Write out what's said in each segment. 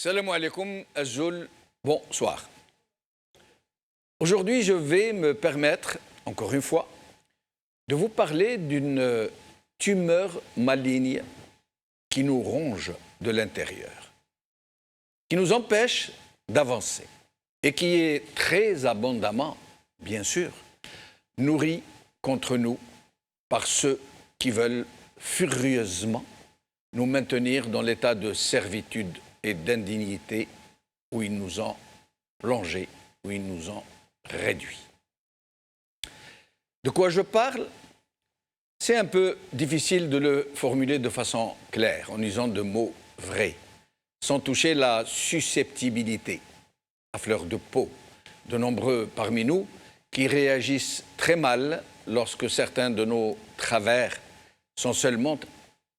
Salam alaikum, Azul, bonsoir. Aujourd'hui, je vais me permettre, encore une fois, de vous parler d'une tumeur maligne qui nous ronge de l'intérieur, qui nous empêche d'avancer et qui est très abondamment, bien sûr, nourrie contre nous par ceux qui veulent furieusement nous maintenir dans l'état de servitude et d'indignité où ils nous ont plongés, où ils nous ont réduits. De quoi je parle? C'est un peu difficile de le formuler de façon claire, en usant de mots vrais, sans toucher la susceptibilité à fleur de peau de nombreux parmi nous qui réagissent très mal lorsque certains de nos travers sont seulement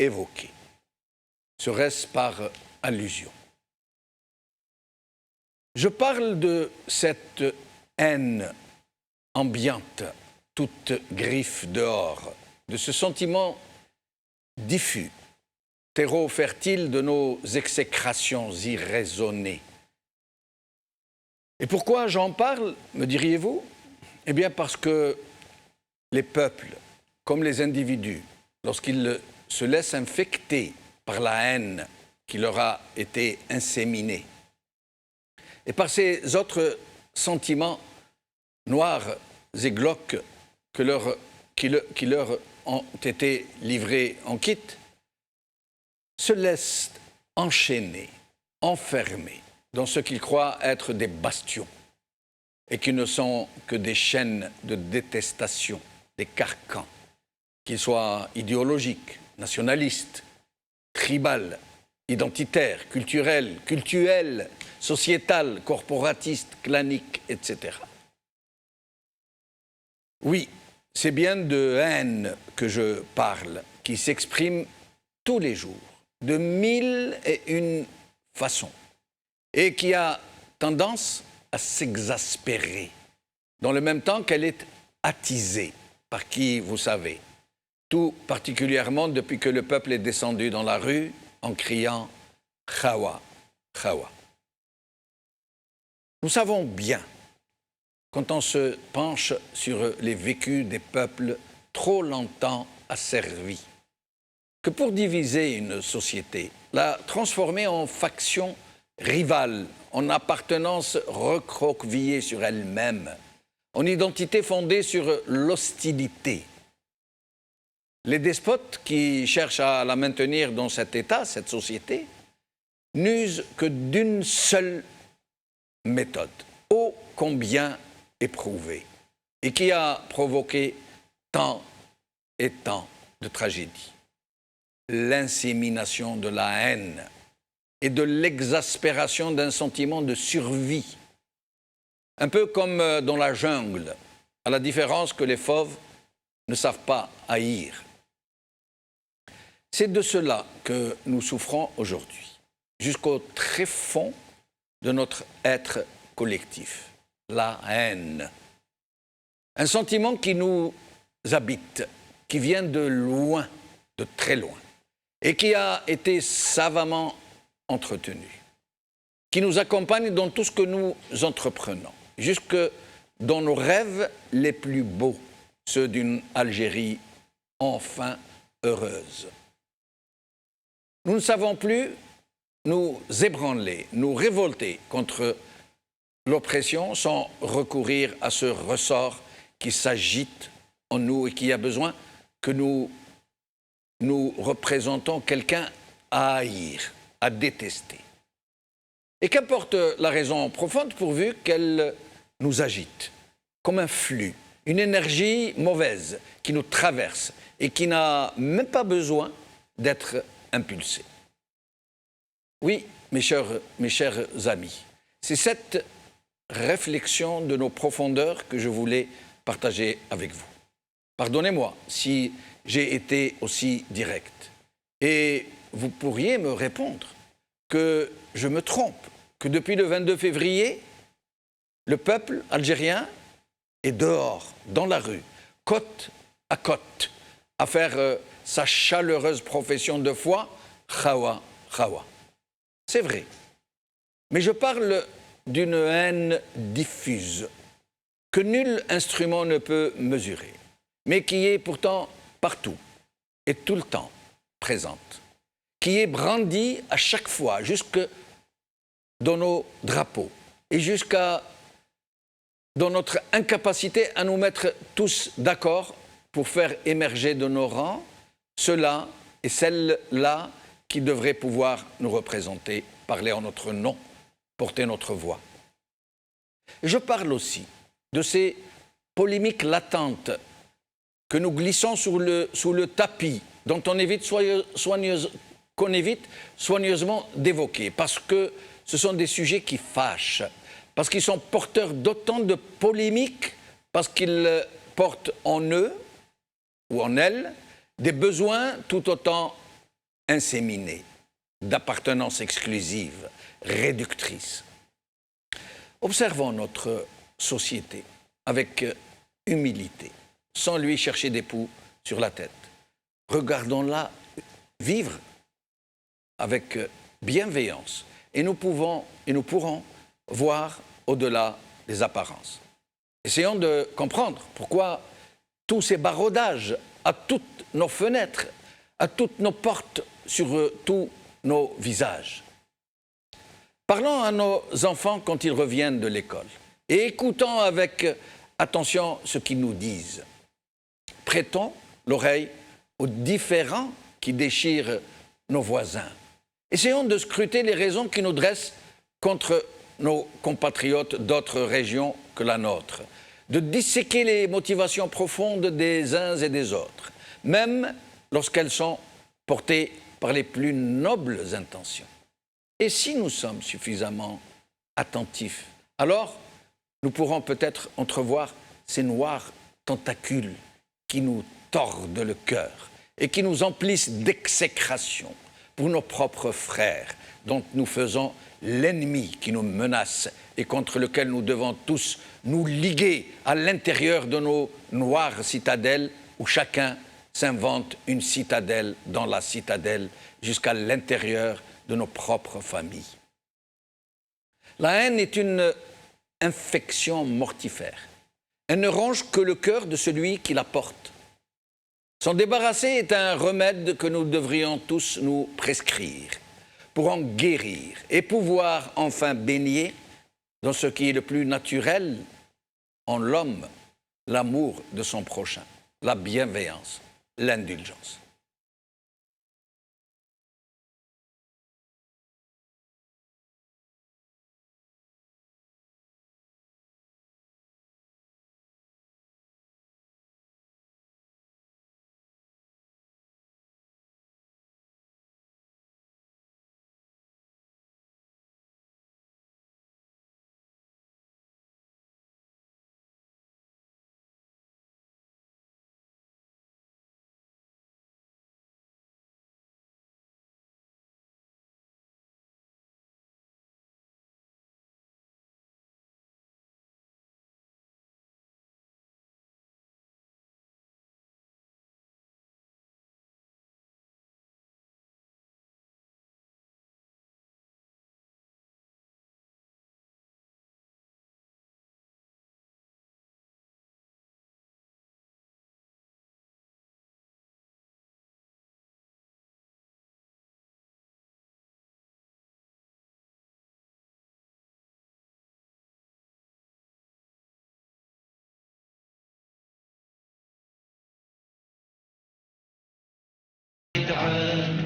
évoqués. Serait-ce par allusion? Je parle de cette haine ambiante, toute griffe dehors, de ce sentiment diffus, terreau fertile de nos exécrations irraisonnées. Et pourquoi j'en parle, me diriez-vous? Eh bien parce que les peuples, comme les individus, lorsqu'ils se laissent infecter par la haine qui leur a été inséminée, et par ces autres sentiments noirs et glauques qui leur ont été livrés en kit, se laissent enchaîner, enfermer dans ce qu'ils croient être des bastions et qui ne sont que des chaînes de détestation, des carcans, qu'ils soient idéologiques, nationalistes, tribales, identitaires, culturels, cultuels, sociétales, corporatistes, claniques, etc. Oui, c'est bien de haine que je parle, qui s'exprime tous les jours, de mille et une façons, et qui a tendance à s'exaspérer, dans le même temps qu'elle est attisée par qui, vous savez, tout particulièrement depuis que le peuple est descendu dans la rue en criant « Khawa, Khawa ». Nous savons bien, quand on se penche sur les vécus des peuples trop longtemps asservis, que pour diviser une société, la transformer en faction rivale, en appartenance recroquevillée sur elle-même, en identité fondée sur l'hostilité, les despotes qui cherchent à la maintenir dans cet état, cette société, n'usent que d'une seule méthode, ô combien éprouvée, et qui a provoqué tant et tant de tragédies. L'insémination de la haine et de l'exaspération d'un sentiment de survie. Un peu comme dans la jungle, à la différence que les fauves ne savent pas haïr. C'est de cela que nous souffrons aujourd'hui, jusqu'au très fond de notre être collectif, la haine. Un sentiment qui nous habite, qui vient de loin, de très loin, et qui a été savamment entretenu, qui nous accompagne dans tout ce que nous entreprenons, jusque dans nos rêves les plus beaux, ceux d'une Algérie enfin heureuse. Nous ne savons plus nous ébranler, nous révolter contre l'oppression sans recourir à ce ressort qui s'agite en nous et qui a besoin que nous représentons quelqu'un à haïr, à détester. Et qu'importe la raison profonde pourvu qu'elle nous agite, comme un flux, une énergie mauvaise qui nous traverse et qui n'a même pas besoin d'être impulsée. Oui, mes chers amis, c'est cette réflexion de nos profondeurs que je voulais partager avec vous. Pardonnez-moi si j'ai été aussi direct. Et vous pourriez me répondre que je me trompe, que depuis le 22 février, le peuple algérien est dehors, dans la rue, côte à côte, à faire sa chaleureuse profession de foi, Khawa, Khawa. C'est vrai. Mais je parle d'une haine diffuse que nul instrument ne peut mesurer, mais qui est pourtant partout et tout le temps présente, qui est brandie à chaque fois, jusque dans nos drapeaux et jusqu'à dans notre incapacité à nous mettre tous d'accord pour faire émerger de nos rangs ceux-là et celles-là qui devraient pouvoir nous représenter, parler en notre nom, porter notre voix. Je parle aussi de ces polémiques latentes que nous glissons sous le tapis, dont on évite soigneusement d'évoquer, parce que ce sont des sujets qui fâchent, parce qu'ils sont porteurs d'autant de polémiques, parce qu'ils portent en eux ou en elles des besoins tout autant inséminés, d'appartenance exclusive, réductrice. Observons notre société avec humilité, sans lui chercher des poux sur la tête. Regardons-la vivre avec bienveillance et nous pourrons voir au-delà des apparences. Essayons de comprendre pourquoi tous ces baraudages à toutes nos fenêtres, à toutes nos portes, sur tous nos visages. Parlons à nos enfants quand ils reviennent de l'école et écoutons avec attention ce qu'ils nous disent. Prêtons l'oreille aux différends qui déchirent nos voisins. Essayons de scruter les raisons qui nous dressent contre nos compatriotes d'autres régions que la nôtre, de disséquer les motivations profondes des uns et des autres, même lorsqu'elles sont portées par les plus nobles intentions. Et si nous sommes suffisamment attentifs, alors nous pourrons peut-être entrevoir ces noirs tentacules qui nous tordent le cœur et qui nous emplissent d'exécration pour nos propres frères, dont nous faisons l'ennemi qui nous menace et contre lequel nous devons tous nous liguer à l'intérieur de nos noires citadelles où chacun s'invente une citadelle dans la citadelle jusqu'à l'intérieur de nos propres familles. La haine est une infection mortifère. Elle ne ronge que le cœur de celui qui la porte. S'en débarrasser est un remède que nous devrions tous nous prescrire pour en guérir et pouvoir enfin baigner dans ce qui est le plus naturel en l'homme, l'amour de son prochain, la bienveillance, l'indulgence.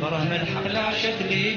برغم الحق لا شكلي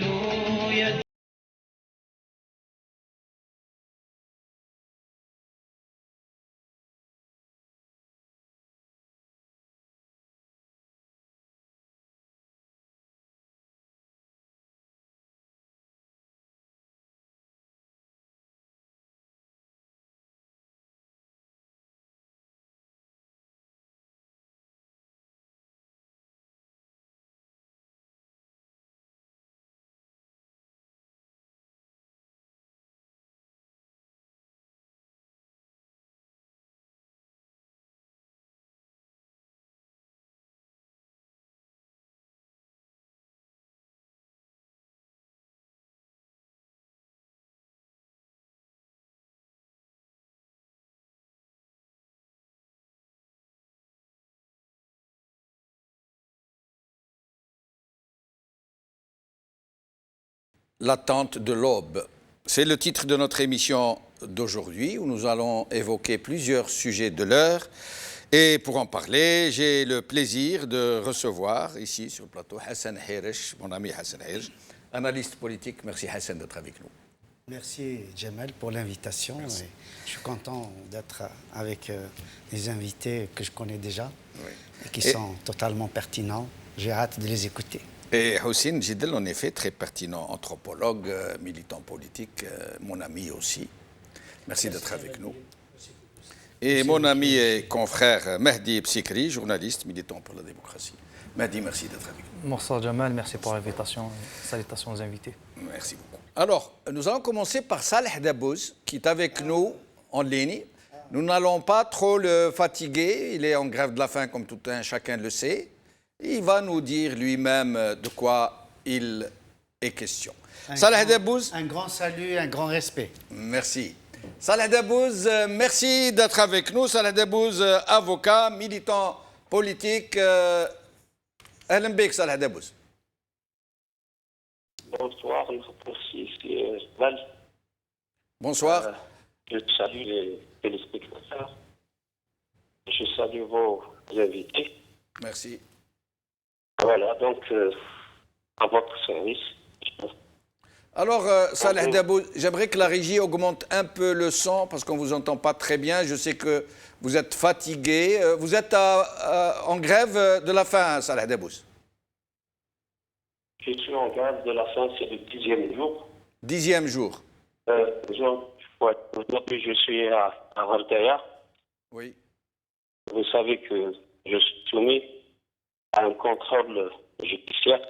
l'attente de l'aube. C'est le titre de notre émission d'aujourd'hui où nous allons évoquer plusieurs sujets de l'heure. Et pour en parler, j'ai le plaisir de recevoir ici sur le plateau Hassan Hirish, mon ami Hassan Hirish, analyste politique. Merci Hassan d'être avec nous. Merci Jamal pour l'invitation. Je suis content d'être avec des invités que je connais déjà et qui sont totalement pertinents. J'ai hâte de les écouter. Et Houssine Jidel, en effet, très pertinent, anthropologue, militant politique, mon ami aussi. Merci d'être avec nous. Et mon ami et confrère Mehdi Psikri, journaliste, militant pour la démocratie. Mehdi, merci d'être avec nous. Bonsoir Jamal, merci pour l'invitation. Salutations aux invités. Merci beaucoup. Alors, nous allons commencer par Saleh Dabouz, qui est avec nous en ligne. Nous n'allons pas trop le fatiguer, il est en grève de la faim comme tout un chacun le sait. Il va nous dire lui-même de quoi il est question. Saleh Dabouz. Un grand salut, un grand respect. Merci. Saleh Dabouz, merci d'être avec nous. Saleh Dabouz, avocat, militant politique. Ahlan bik, Saleh Dabouz. Bonsoir, merci, c'est Val. Bonsoir. Je salue les téléspectateurs. Je salue vos invités. Merci. Voilà, donc, à votre service. Alors, Saleh Dabouz, j'aimerais que la régie augmente un peu le son parce qu'on ne vous entend pas très bien. Je sais que vous êtes fatigué. Vous êtes en grève de la faim, Saleh Dabouz. Je suis en grève de la faim, c'est le 10e jour. 10e jour. Aujourd'hui, je suis à Raldaya. Oui. Vous savez que je suis soumis à un contrôle judiciaire.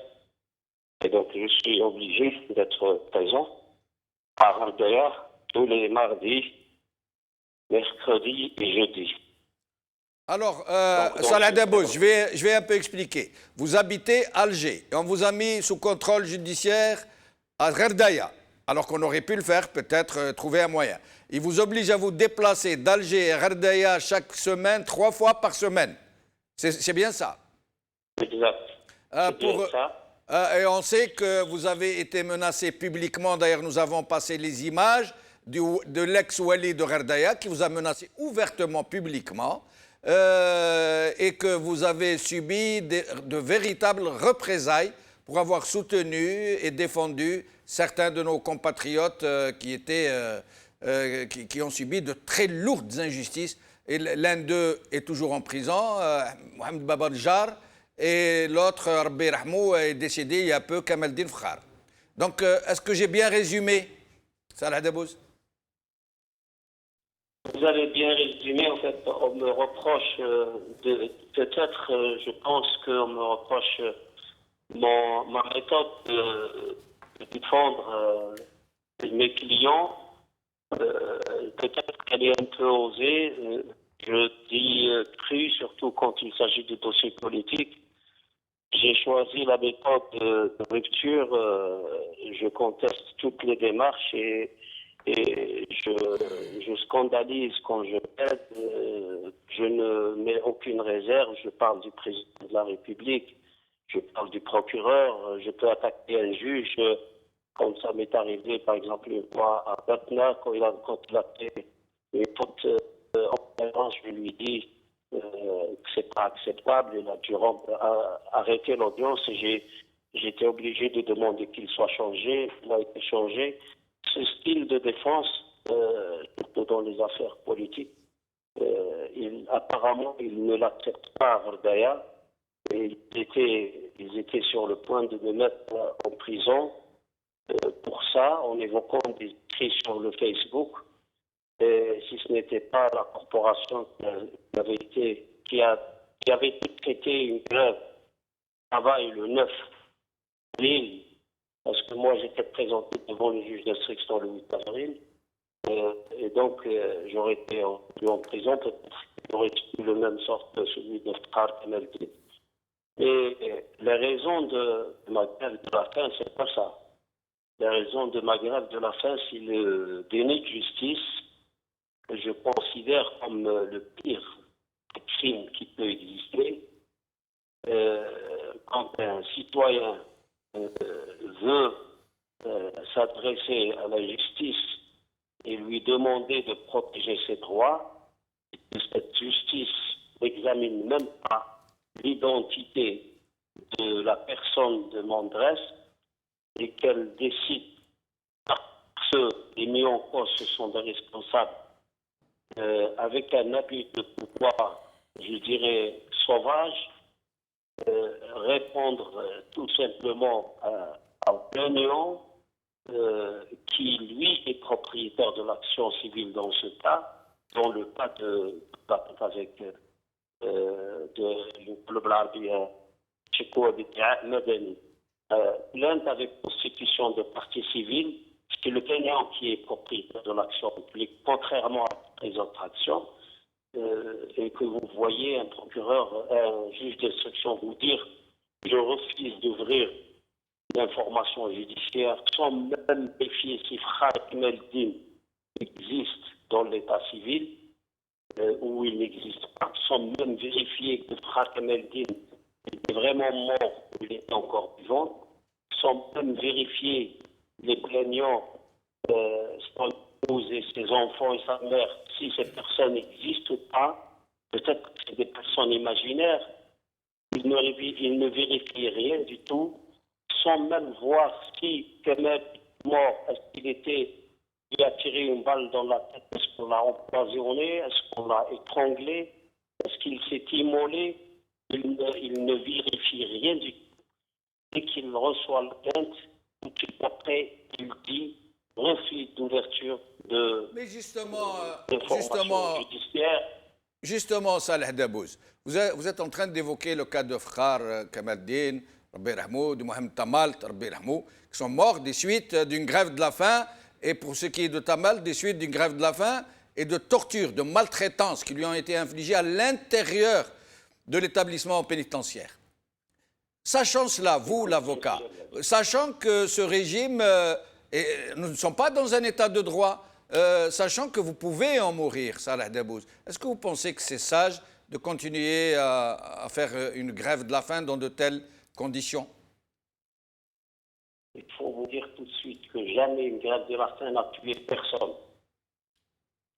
Et donc, je suis obligé d'être présent à Raldaya tous les mardis, mercredis et jeudis. Alors, Saleh Dabouz, je vais un peu expliquer. Vous habitez Alger et on vous a mis sous contrôle judiciaire à Raldaya, alors qu'on aurait pu le faire, peut-être trouver un moyen. Il vous oblige à vous déplacer d'Alger à Raldaya chaque semaine, 3 fois par semaine. C'est bien ça? Exact. Bien ça. Et on sait que vous avez été menacé publiquement. D'ailleurs, nous avons passé les images de l'ex-Wali de Raldaya qui vous a menacé ouvertement, publiquement, et que vous avez subi de véritables représailles pour avoir soutenu et défendu certains de nos compatriotes qui ont subi de très lourdes injustices. Et l'un d'eux est toujours en prison, Mohamed Babadjar, et l'autre, Rabbi Rahmou, est décédé il y a peu, Kamaldin Fkhar. Donc, est-ce que j'ai bien résumé, Saleh Dabouz? Vous avez bien résumé. En fait, on me reproche, peut-être, je pense qu'on me reproche ma méthode de défendre mes clients. Peut-être qu'elle est un peu osée. Je dis cru, surtout quand il s'agit de dossiers politiques. J'ai choisi la méthode de rupture. Je conteste toutes les démarches et je scandalise quand je plaide. Je ne mets aucune réserve. Je parle du président de la République. Je parle du procureur. Je peux attaquer un juge. Comme ça m'est arrivé, par exemple, une fois à Batna, quand il a fait une faute en avance, je lui dis que c'est pas acceptable. Il a dû arrêter l'audience et j'ai été obligé de demander qu'il soit changé. Il a été changé. Ce style de défense, surtout dans les affaires politiques, apparemment, il ne l'accepte pas à Raldaya. Et ils étaient sur le point de me mettre en prison pour ça, en évoquant des écrits sur le Facebook. Et si ce n'était pas la corporation qui avait traité une grève travail le 9 avril, parce que moi j'étais présenté devant le juge d'instruction le 8 avril, et donc j'aurais été en prison, peut-être j'aurais eu le même sort que celui de Fkhar Kamaldin. Et les raisons de ma grève de la faim, c'est pas ça. Les raisons de ma grève de la faim, c'est le déni de justice que je considère comme le pire crime qui peut exister. Quand un citoyen veut s'adresser à la justice et lui demander de protéger ses droits, et que cette justice n'examine même pas l'identité de la personne demanderesse et qu'elle décide, parce que les mis en cause, ce sont des responsables, avec un abus de pouvoir, je dirais, sauvage, répondre tout simplement au plaignant qui, lui, est propriétaire de l'action civile dans ce cas, dans le cas avec le Blarbia, plainte avec constitution de partie civile, c'est le plaignant qui est propriétaire de l'action publique, contrairement à les autres actions, et que vous voyez un procureur, un juge d'instruction vous dire je refuse d'ouvrir l'information judiciaire sans même vérifier si Khalid Meldin existe dans l'état civil ou il n'existe pas, sans même vérifier que Khalid Meldin était vraiment mort ou il était encore vivant, sans même vérifier les plaignants, son épouse et ses enfants et sa mère, si ces personnes existent ou pas. Peut-être que c'est des personnes imaginaires. Il ne vérifie rien du tout, sans même voir si Kemal est mort, est-ce qu'il était, il a tiré une balle dans la tête, est-ce qu'on l'a empoisonné, est-ce qu'on l'a étranglé, est-ce qu'il s'est immolé. Il ne vérifie rien du tout. Dès qu'il reçoit la plainte, tout de suite après, il dit refus d'ouverture de Mais justement, d'informations judiciaires. Justement, Saleh Dabouz, vous êtes en train d'évoquer le cas de frères Kamaldin, Rabbi Rahmou, de Mohamed Tamalt, Rabbi Rahmou, qui sont morts des suites d'une grève de la faim, et pour ce qui est de Tamalt, des suites d'une grève de la faim et de torture, de maltraitance qui lui ont été infligées à l'intérieur de l'établissement pénitentiaire. Sachant cela, vous, l'avocat, sachant que ce régime, nous ne sommes pas dans un état de droit, sachant que vous pouvez en mourir, Saleh Dabouz, est-ce que vous pensez que c'est sage de continuer à faire une grève de la faim dans de telles conditions? Il faut vous dire tout de suite que jamais une grève de la faim n'a tué personne.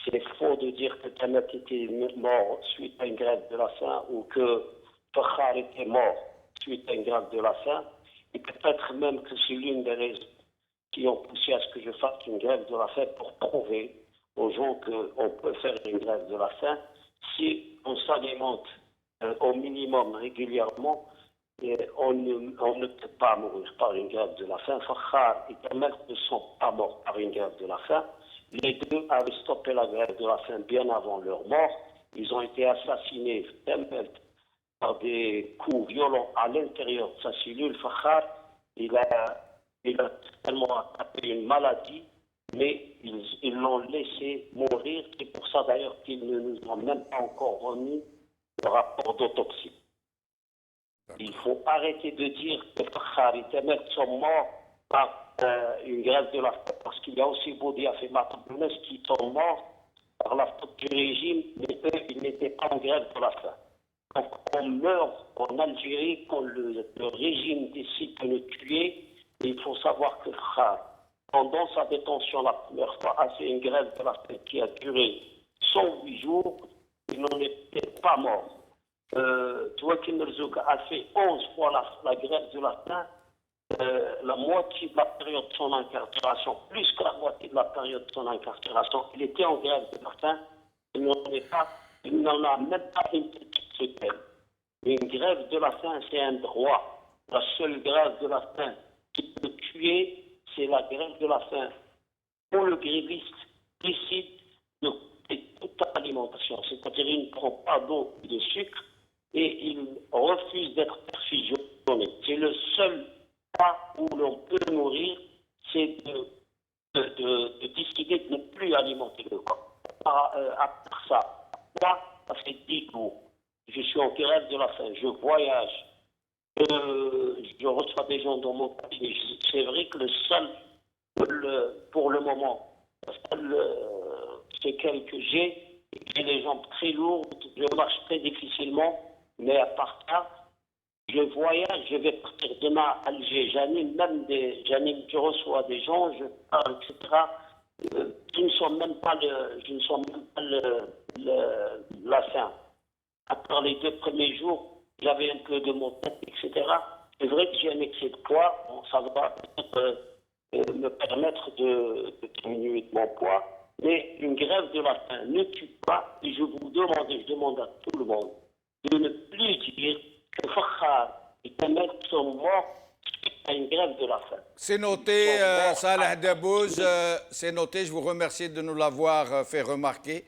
C'est faux de dire que Tamat était mort suite à une grève de la faim ou que Fakhar était mort suite à une grève de la faim. Et peut-être même que c'est l'une des raisons qui ont poussé à ce que je fasse une grève de la faim pour prouver aux gens qu'on peut faire une grève de la faim si on s'alimente au minimum régulièrement. On ne peut pas mourir par une grève de la faim. Fakhar et Tamat ne sont pas morts par une grève de la faim. Les deux avaient stoppé la grève de la faim bien avant leur mort. Ils ont été assassinés par des coups violents à l'intérieur de sa cellule. Fakhar, il a tellement attrapé une maladie, mais ils l'ont laissé mourir. C'est pour ça d'ailleurs qu'ils ne nous ont même pas encore remis le rapport d'autopsie. Il faut arrêter de dire que Fakhar et Tamat sont morts par une grève de la faim, parce qu'il y a aussi Boudi Afematounes qui sont morts par la faute du régime, mais eux, ils n'étaient pas en grève de la faim. Donc on meurt en Algérie quand le régime décide de le tuer. Et il faut savoir que Khar, pendant sa détention la première fois, a fait une grève de la faim qui a duré 108 jours. Il n'en était pas mort. Touakin Rzouk a fait 11 fois la grève de la faim. La moitié de la période de son incarcération, plus que la moitié de la période de son incarcération, il était en grève de la faim. Il n'en a même pas une petite séquelle. Une grève de la faim, c'est un droit. La seule grève de la faim qui peut tuer, c'est la grève de la faim. Quand le gréviste décide de couper toute alimentation, c'est-à-dire il ne prend pas d'eau et de sucre et il refuse d'être perfusionné. C'est le seul cas où l'on peut mourir, c'est de décider de ne plus alimenter le corps. À part ça, moi, ça fait 10 jours. Je suis en grève de la faim, je voyage, je reçois des gens dans mon cabinet. C'est vrai que le seul, pour le moment, le seul séquelle que j'ai les jambes très lourdes, je marche très difficilement, mais à part ça, Je voyage, je vais partir demain à Alger. Je reçois des gens, je parle, etc. Je ne sens même pas la fin. Après les 2 premiers jours, j'avais un peu de mon tête, etc. C'est vrai que j'ai un excès de poids. Bon, ça va peut-être me permettre de diminuer de mon poids. Mais une grève de la faim ne tue pas. Et je vous demande, et je demande à tout le monde, de ne plus dire que Fakhar et Kamel sont morts à une grève de la faim. C'est noté, Salah Debbouz, c'est noté. Je vous remercie de nous l'avoir fait remarquer.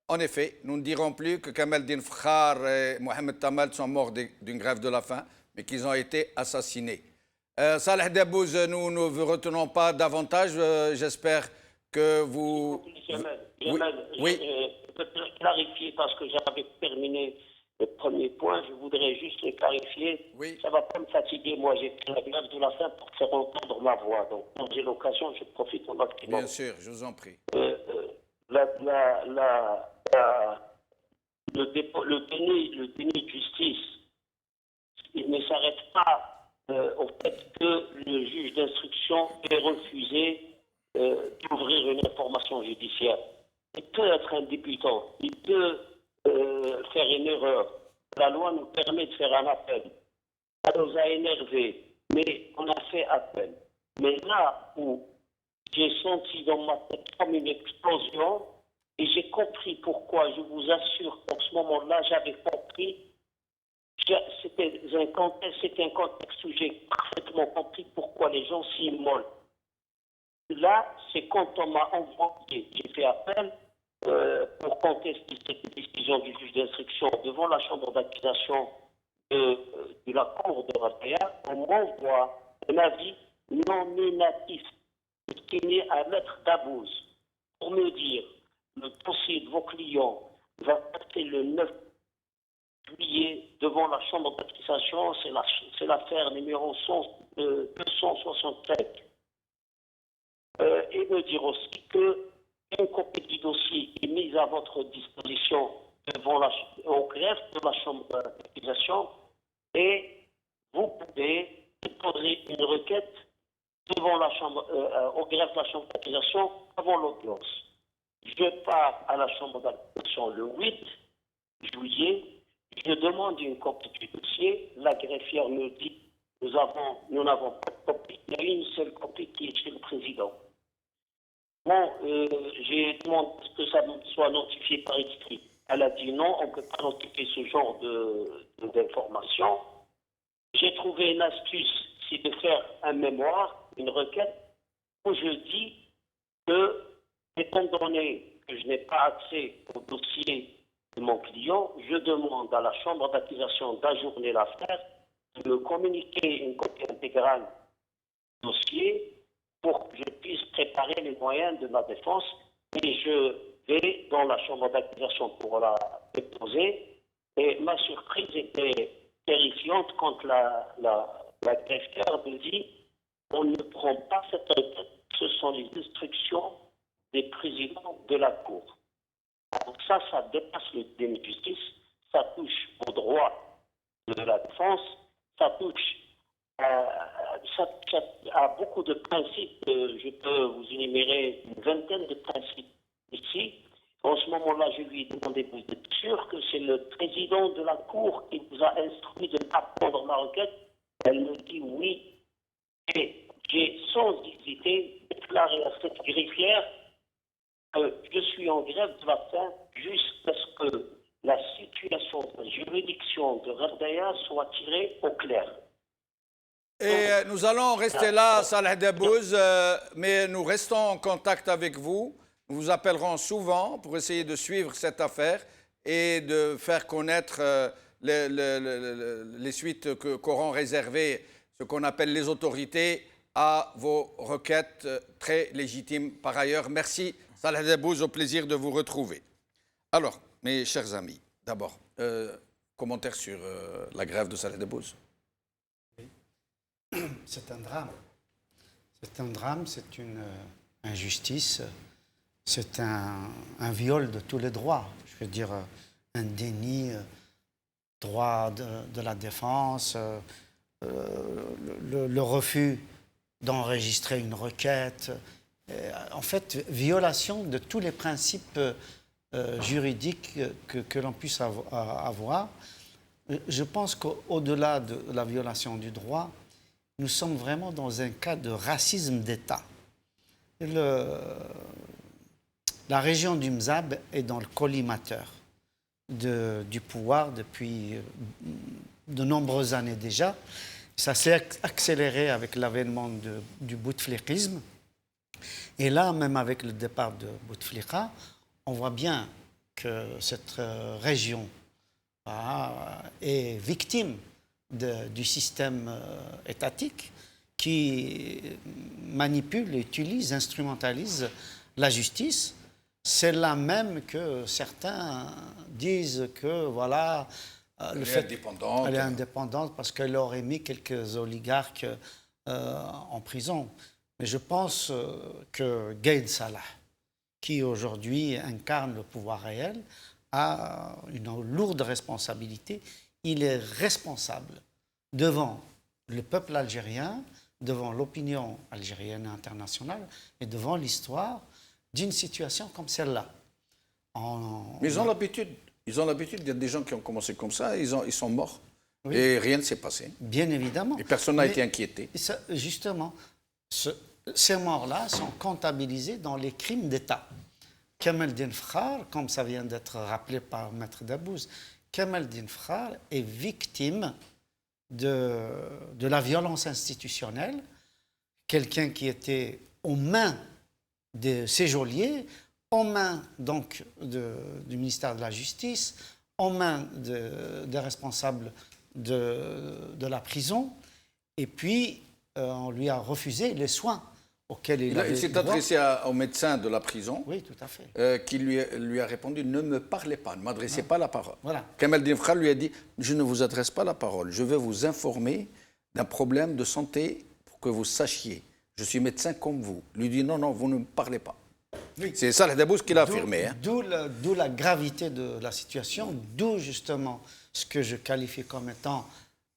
En effet, nous ne dirons plus que Kamel Din Fakhar et Mohamed Tamal sont morts d'une grève de la faim, mais qu'ils ont été assassinés. Salah Debbouz, nous ne vous retenons pas davantage. J'espère que vous... Oui. Je peux clarifier parce que j'avais terminé le premier point. Je voudrais juste le clarifier. Oui. Ça ne va pas me fatiguer. Moi, j'ai fait la grève de la faim pour faire entendre ma voix. Donc, quand j'ai l'occasion, je profite au maximum. Bien sûr, je vous en prie. Le déni de justice, il ne s'arrête pas au fait que le juge d'instruction ait refusé d'ouvrir une information judiciaire. Il peut être un débutant, il peut faire une erreur. La loi nous permet de faire un appel. Ça nous a énervés, mais on a fait appel. Mais là où j'ai senti dans ma tête comme une explosion, et j'ai compris pourquoi, je vous assure qu'en ce moment-là, j'avais compris. C'était un contexte où j'ai parfaitement compris pourquoi les gens s'immolent. Là, c'est quand on m'a envoyé, j'ai fait appel pour contester cette décision du juge d'instruction devant la chambre d'accusation de la cour de Rataya. On m'envoie un avis nominatif destiné à Maître Debbouz pour me dire le dossier de vos clients va passer le 9 juillet devant la chambre d'accusation. C'est l'affaire numéro 265. Et me dire aussi que une copie du dossier est mise à votre disposition au greffe de la chambre d'accusation et vous pouvez déposer une requête devant au greffe de la chambre d'accusation avant l'audience. Je pars à la chambre d'accusation le 8 juillet, je demande une copie du dossier, la greffière me dit nous n'avons pas de copie, il y a une seule copie qui est chez le président. Bon, j'ai demandé que ça soit notifié par écrit. Elle a dit non, on ne peut pas notifier ce genre d'informations. J'ai trouvé une astuce, c'est de faire un mémoire, une requête, où je dis que, étant donné que je n'ai pas accès au dossier de mon client, je demande à la chambre d'accusation d'ajourner l'affaire, de me communiquer une copie intégrale du dossier pour que je puisse préparer les moyens de ma défense et je vais dans la chambre d'accusation pour la déposer. Et ma surprise était terrifiante quand la greffière me dit on ne prend pas cette requête, ce sont les instructions des présidents de la Cour. Donc ça dépasse le déni de justice, ça touche aux droits de la défense, ça touche à beaucoup de principes. Je peux vous énumérer une vingtaine de principes ici. En ce moment-là, je lui ai demandé, vous êtes sûr que c'est le président de la Cour qui vous a instruit de ne pas prendre ma requête? Elle me dit oui. Et j'ai sans hésiter déclaré à cette greffière que je suis en grève de la faim jusqu'à ce que la situation de la juridiction de Rataya soit tirée au clair. Et nous allons rester là, Salah Debbouz, mais nous restons en contact avec vous. Nous vous appellerons souvent pour essayer de suivre cette affaire et de faire connaître les suites qu'auront réservées ce qu'on appelle les autorités à vos requêtes très légitimes par ailleurs. Merci, Salah Debbouz, au plaisir de vous retrouver. Alors, mes chers amis, d'abord, commentaire sur la grève de Salah Debbouz. C'est un drame. C'est un drame, c'est une injustice, c'est un viol de tous les droits. Je veux dire, un déni droit de la défense, le refus d'enregistrer une requête. En fait, violation de tous les principes juridiques que l'on puisse avoir. Je pense qu'au-delà de la violation du droit, nous sommes vraiment dans un cas de racisme d'État. La région du Mzab est dans le collimateur du pouvoir depuis de nombreuses années déjà. Ça s'est accéléré avec l'avènement du bouteflикisme. Et là, même avec le départ de Bouteflika, on voit bien que cette région est victime du système étatique qui manipule, utilise, instrumentalise la justice. C'est là même que certains disent que voilà, elle est indépendante parce qu'elle aurait mis quelques oligarques en prison. Mais je pense que Gaïd Salah, qui aujourd'hui incarne le pouvoir réel, a une lourde responsabilité. Il est responsable devant le peuple algérien, devant l'opinion algérienne et internationale et devant l'histoire d'une situation comme celle-là. Mais ils ont l'habitude. Ils ont l'habitude. Il y a des gens qui ont commencé comme ça, ils sont morts. Oui. Et rien ne s'est passé. Bien évidemment. Et personne n'a été inquiété. Ça, justement, ces morts-là sont comptabilisés dans les crimes d'État. Kamel Din Frare, comme ça vient d'être rappelé par Maître Dabbouz, Kamel Din Frare est victime de la violence institutionnelle, quelqu'un qui était aux mains de ses geôliers, aux mains donc du ministère de la Justice, aux mains des responsables de la prison, et puis on lui a refusé les soins auxquels il s'est adressé au médecin de la prison, oui, tout à fait, qui lui a répondu « Ne me parlez pas, ne m'adressez pas la parole voilà. ». Kamel Din Frare lui a dit « Je ne vous adresse pas la parole, je vais vous informer d'un problème de santé pour que vous sachiez. Je suis médecin comme vous. » Lui dit « Non, non, vous ne me parlez pas. » Oui. C'est ça, Dabbouz, qu'il a affirmé. Hein. D'où la gravité de la situation, d'où justement ce que je qualifie comme étant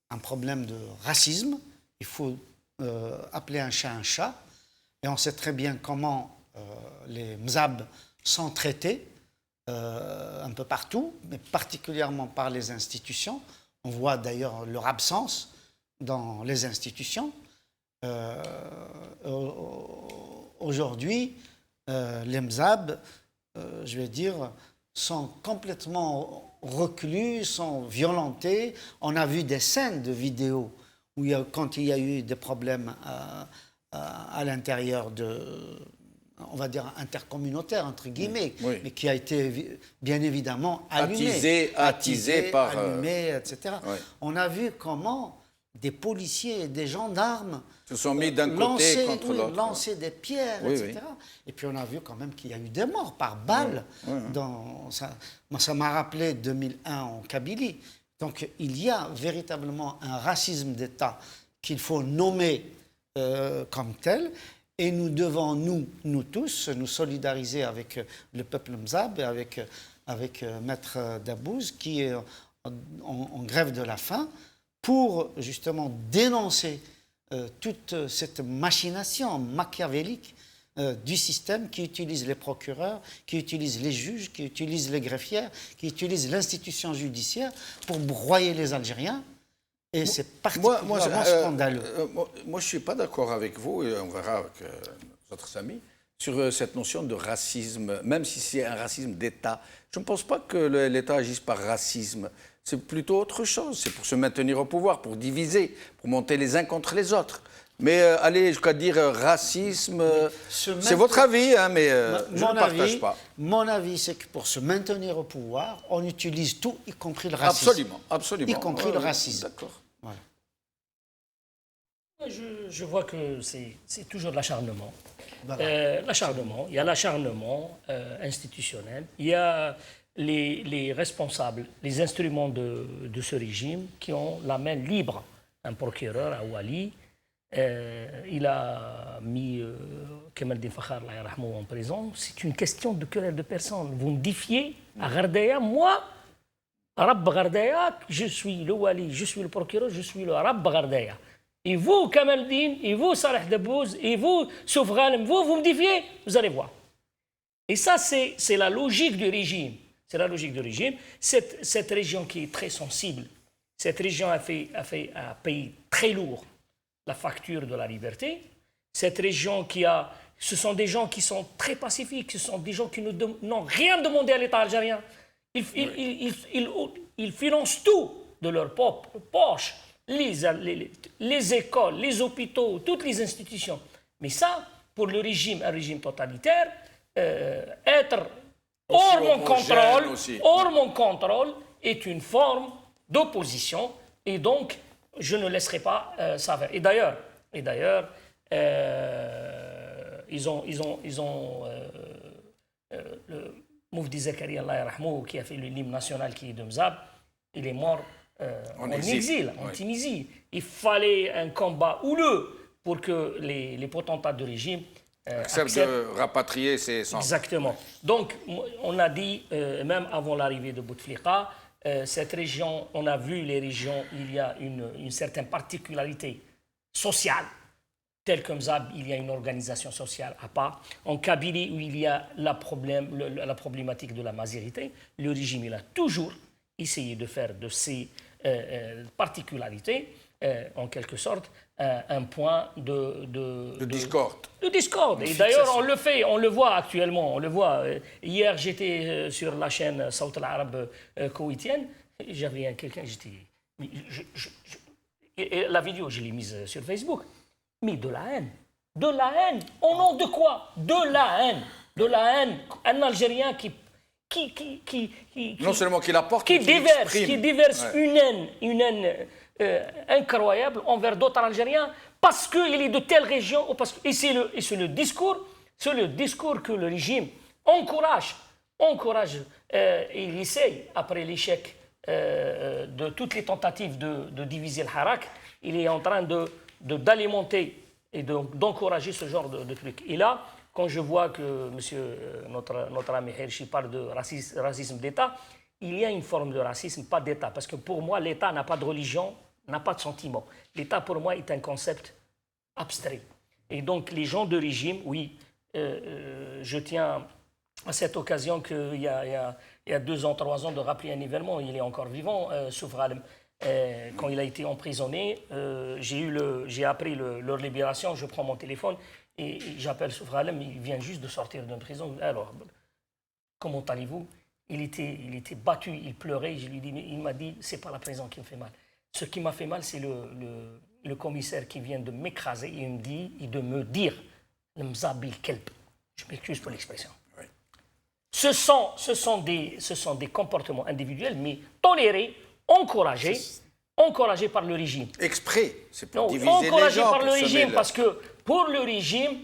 un problème de racisme. Il faut appeler un chat, et on sait très bien comment les Mzab sont traités un peu partout, mais particulièrement par les institutions. On voit d'ailleurs leur absence dans les institutions. Aujourd'hui, les Mzab, je vais dire, sont complètement reclus, sont violentés. On a vu des scènes de vidéos où quand il y a eu des problèmes à l'intérieur on va dire intercommunautaire, entre guillemets, oui. Mais qui a été bien évidemment allumé. Attisé par... allumé, etc. Oui. On a vu comment des policiers et des gendarmes se sont mis d'un côté contre l'autre. Lancer des pierres, oui, etc. Oui. Et puis on a vu quand même qu'il y a eu des morts par balles. Oui. Moi, ça m'a rappelé 2001 en Kabylie. Donc il y a véritablement un racisme d'État qu'il faut nommer comme tel. Et nous devons, nous tous, nous solidariser avec le peuple Mzab et avec Maître Dabbouz qui est en grève de la faim pour justement dénoncer toute cette machination machiavélique du système qui utilise les procureurs, qui utilise les juges, qui utilise les greffières, qui utilise l'institution judiciaire pour broyer les Algériens. Et c'est particulièrement scandaleux. Moi, je ne suis pas d'accord avec vous, et on verra avec notre ami, sur cette notion de racisme, même si c'est un racisme d'État. Je ne pense pas que l'État agisse par racisme. C'est plutôt autre chose. C'est pour se maintenir au pouvoir, pour diviser, pour monter les uns contre les autres. Mais aller jusqu'à dire racisme, c'est votre avis, hein, mais je ne partage pas. Mon avis, c'est que pour se maintenir au pouvoir, on utilise tout, y compris le racisme. Absolument, absolument. Y compris le racisme. D'accord. Voilà. Je vois que c'est toujours de l'acharnement. Voilà. L'acharnement, il y a l'acharnement institutionnel, il y a les responsables, les instruments de ce régime qui ont la main libre. Un procureur à Ouali, il a mis Kamel Din Frare en prison. C'est une question de querelle de personnes. Vous me défiez à Ghardaïa, moi, Rab Gardaya, je suis le wali, je suis le procureur, je suis le Rab Gardaya. Et vous, Kamaldine, et vous, Salah Debbouz, et vous, Souf Ghanem, vous me défiez, vous allez voir. Et ça, c'est la logique du régime. C'est la logique du régime. Cette région qui est très sensible, cette région a payé très lourd la facture de la liberté. Cette région ce sont des gens qui sont très pacifiques, ce sont des gens qui n'ont rien demandé à l'État algérien. Ils financent tout de leur poche, les écoles, les hôpitaux, toutes les institutions. Mais ça, pour le régime, un régime totalitaire, être hors mon contrôle est une forme d'opposition, et donc je ne laisserai pas ça faire. Et d'ailleurs, ils ont le Moufdi Zakaria, Allah yarhamou, qui a fait l'hymne national qui est de Mzab, il est mort en exil, en Tunisie. Il fallait un combat houleux pour que les potentats du régime acceptent de rapatrier ces cendres. Exactement. Donc, on a dit, même avant l'arrivée de Bouteflika, cette région, on a vu les régions, il y a une certaine particularité sociale. Tel que Mzab, il y a une organisation sociale à part. En Kabylie, où il y a la problématique de la mazérité, le régime il a toujours essayé de faire de ces particularités, en quelque sorte, un point de discorde. De discorde. Et d'ailleurs, on le voit actuellement. On le voit. Hier, j'étais sur la chaîne Saout al-Arab koweïtienne. J'avais quelqu'un, et la vidéo, je l'ai mise sur Facebook. Mais de la haine. De la haine. Au nom de quoi? De la haine. De la haine. Un Algérien qui non seulement qu'il apporte, qui déverse une haine incroyable envers d'autres Algériens parce qu'il est de telle région. Et c'est le discours que le régime encourage. Il essaye, après l'échec de toutes les tentatives de diviser le Harak, il est en train d'alimenter et d'encourager ce genre de trucs. Et là, quand je vois que notre ami Hershi parle de racisme d'État, il y a une forme de racisme, pas d'État. Parce que pour moi, l'État n'a pas de religion, n'a pas de sentiment. L'État, pour moi, est un concept abstrait. Et donc, les gens de régime, oui, je tiens à cette occasion qu'il y a 2 ans, 3 ans, de rappeler un événement. Il est encore vivant, Souf Ghanem. Quand il a été emprisonné, j'ai appris leur libération, je prends mon téléphone et j'appelle Souf Ghanem, il vient juste de sortir d'une prison. Alors, comment allez-vous? Il était battu, il pleurait, je lui dis, mais il m'a dit, c'est pas la prison qui me fait mal. Ce qui m'a fait mal, c'est le commissaire qui vient de m'écraser et de me dire, le mzabil kelp. Je m'excuse pour l'expression. Oui. Ce sont des comportements individuels, mais tolérés, encouragé par le régime. Exprès, c'est pour diviser les gens. Encouragé par le régime, parce que pour le régime,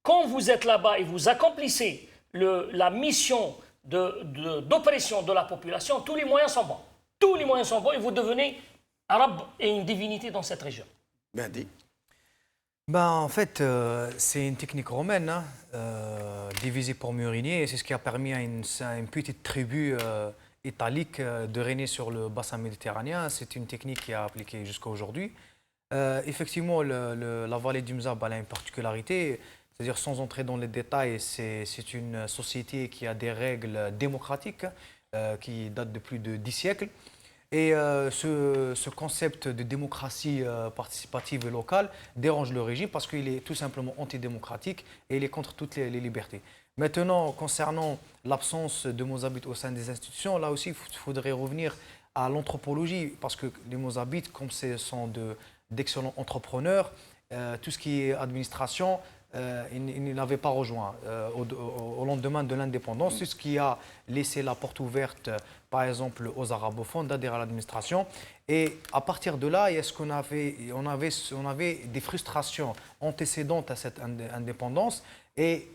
quand vous êtes là-bas et vous accomplissez la mission d'oppression de la population, tous les moyens sont bons. Tous les moyens sont bons et vous devenez arabe et une divinité dans cette région. Bien dit. En fait, c'est une technique romaine, hein, diviser pour mieux régner, et c'est ce qui a permis à une petite tribu italique de régner sur le bassin méditerranéen. C'est une technique qui est appliquée jusqu'à aujourd'hui. Effectivement, la vallée du Mzab a une particularité, c'est-à-dire sans entrer dans les détails, c'est une société qui a des règles démocratiques qui datent de plus de 10 siècles. Et ce concept de démocratie participative et locale dérange le régime parce qu'il est tout simplement antidémocratique et il est contre toutes les libertés. Maintenant, concernant l'absence de Mozabites au sein des institutions, là aussi, il faudrait revenir à l'anthropologie parce que les Mozabites, comme ce sont d'excellents entrepreneurs, tout ce qui est administration, ils n'avaient pas rejoint au lendemain de l'indépendance. C'est ce qui a laissé la porte ouverte, par exemple, aux arabophones d'adhérer à l'administration. Et à partir de là, on avait des frustrations antécédentes à cette indépendance. Et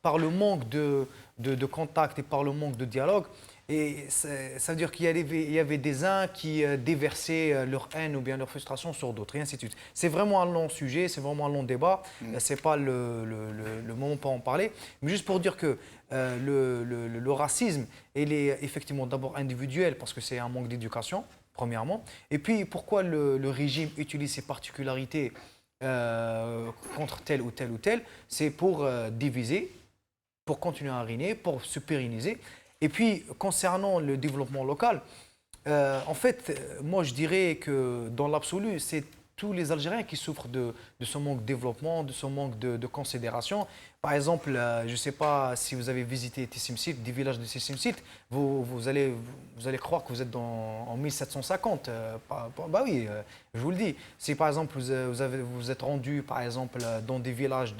par le manque de contact et par le manque de dialogue, Et ça veut dire qu'il y avait des uns qui déversaient leur haine ou bien leur frustration sur d'autres, et ainsi de suite. C'est vraiment un long sujet, c'est vraiment un long débat. Ce n'est pas le moment pour en parler. Mais juste pour dire que le racisme, il est effectivement d'abord individuel parce que c'est un manque d'éducation, premièrement. Et puis, pourquoi le régime utilise ses particularités contre tel ou tel ou tel? C'est pour diviser, pour continuer à régner, pour se pérenniser. Et puis, concernant le développement local, en fait, moi je dirais que dans l'absolu, c'est tous les Algériens qui souffrent de ce manque de développement, de ce manque de considération. Par exemple, je ne sais pas si vous avez visité Tissimsit, des villages de Tissimsit, vous allez croire que vous êtes en 1750. Bah oui, je vous le dis. Si par exemple vous êtes rendu par exemple dans des villages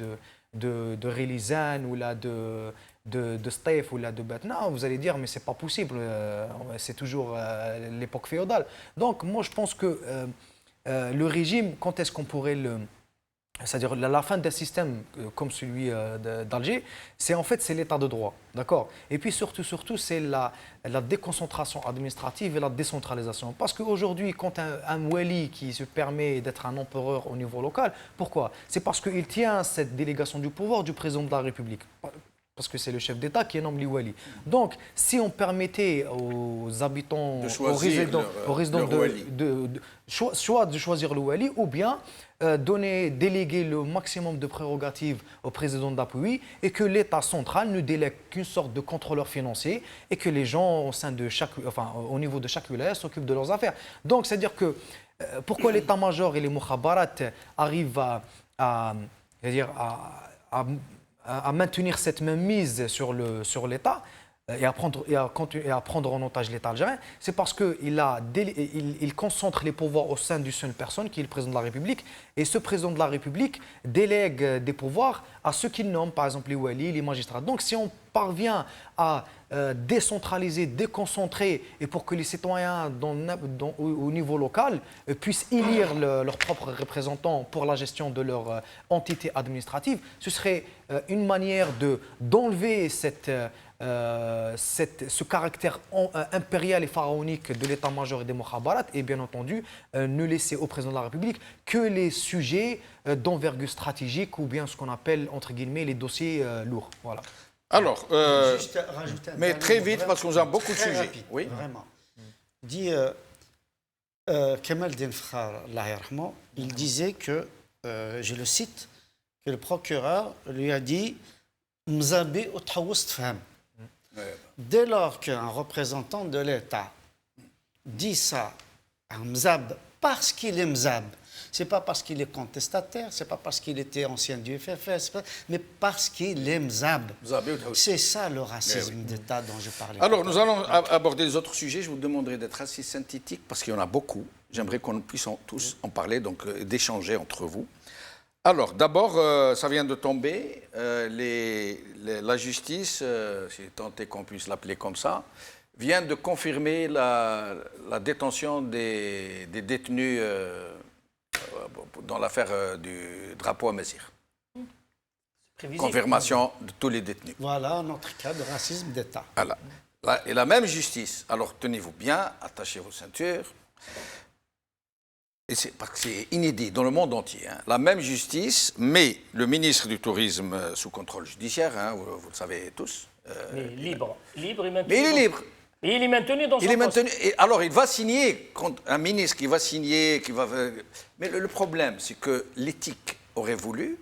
de Relizane ou là de Stef ou là de Batna, vous allez dire mais c'est pas possible, c'est toujours l'époque féodale. Donc moi je pense que le régime, quand est-ce qu'on pourrait c'est-à-dire la fin d'un système comme celui d'Alger, c'est en fait c'est l'état de droit, d'accord? Et puis surtout c'est la déconcentration administrative et la décentralisation. Parce qu'aujourd'hui, quand un wali qui se permet d'être un empereur au niveau local, pourquoi? C'est parce qu'il tient cette délégation du pouvoir du président de la République. Parce que c'est le chef d'État qui nomme les wali. Donc, si on permettait aux habitants, aux résidents soit de choisir le wali, ou bien déléguer le maximum de prérogatives au président d'appui, et que l'État central ne délègue qu'une sorte de contrôleur financier, et que les gens au niveau de chaque wilaya s'occupent de leurs affaires. Donc, c'est-à-dire que pourquoi l'état-major et les mukhabarat arrivent à maintenir cette même mise sur l'État et à prendre en otage l'État algérien, c'est parce qu'il concentre les pouvoirs au sein d'une seule personne, qui est le président de la République, et ce président de la République délègue des pouvoirs à ceux qu'il nomme, par exemple les walis, les magistrats. Donc si on parvient à décentraliser, déconcentrer, et pour que les citoyens au niveau local puissent élire leurs propres représentants pour la gestion de leur entité administrative, ce serait une manière d'enlever ce caractère impérial et pharaonique de l'état-major et des mukhabarat, et bien entendu ne laisser au président de la République que les sujets d'envergure stratégique ou bien ce qu'on appelle entre guillemets les dossiers lourds. Voilà. Alors, juste rajouter mais très vite parce qu'on a beaucoup de sujets. Rapide, oui, vraiment. Dit Kemal Denfra, il disait que, je le cite, que le procureur lui a dit Mzabé au Taoust femme. Dès lors qu'un représentant de l'État dit ça à Mzab parce qu'il est Mzab, c'est pas parce qu'il est contestataire, c'est pas parce qu'il était ancien du FFS, mais parce qu'il est Mzab. C'est ça le racisme d'État dont je parlais. Alors nous allons aborder les autres sujets. Je vous demanderai d'être assez synthétique parce qu'il y en a beaucoup. J'aimerais qu'on puisse tous en parler, donc d'échanger entre vous. Alors, d'abord, ça vient de tomber. La justice, si tant est qu'on puisse l'appeler comme ça, vient de confirmer la détention des détenus dans l'affaire du drapeau à Messire. Confirmation de tous les détenus. Voilà notre cas de racisme d'État. Voilà. Et la même justice, alors tenez-vous bien, attachez vos ceintures. Et parce que c'est inédit dans le monde entier. Hein. La même justice met le ministre du Tourisme sous contrôle judiciaire, hein, vous le savez tous. Mais libre et maintenu. Mais il est libre. Et il est maintenu dans son poste. Et alors il va signer, un ministre qui va signer, Mais le problème, c'est que l'éthique aurait voulu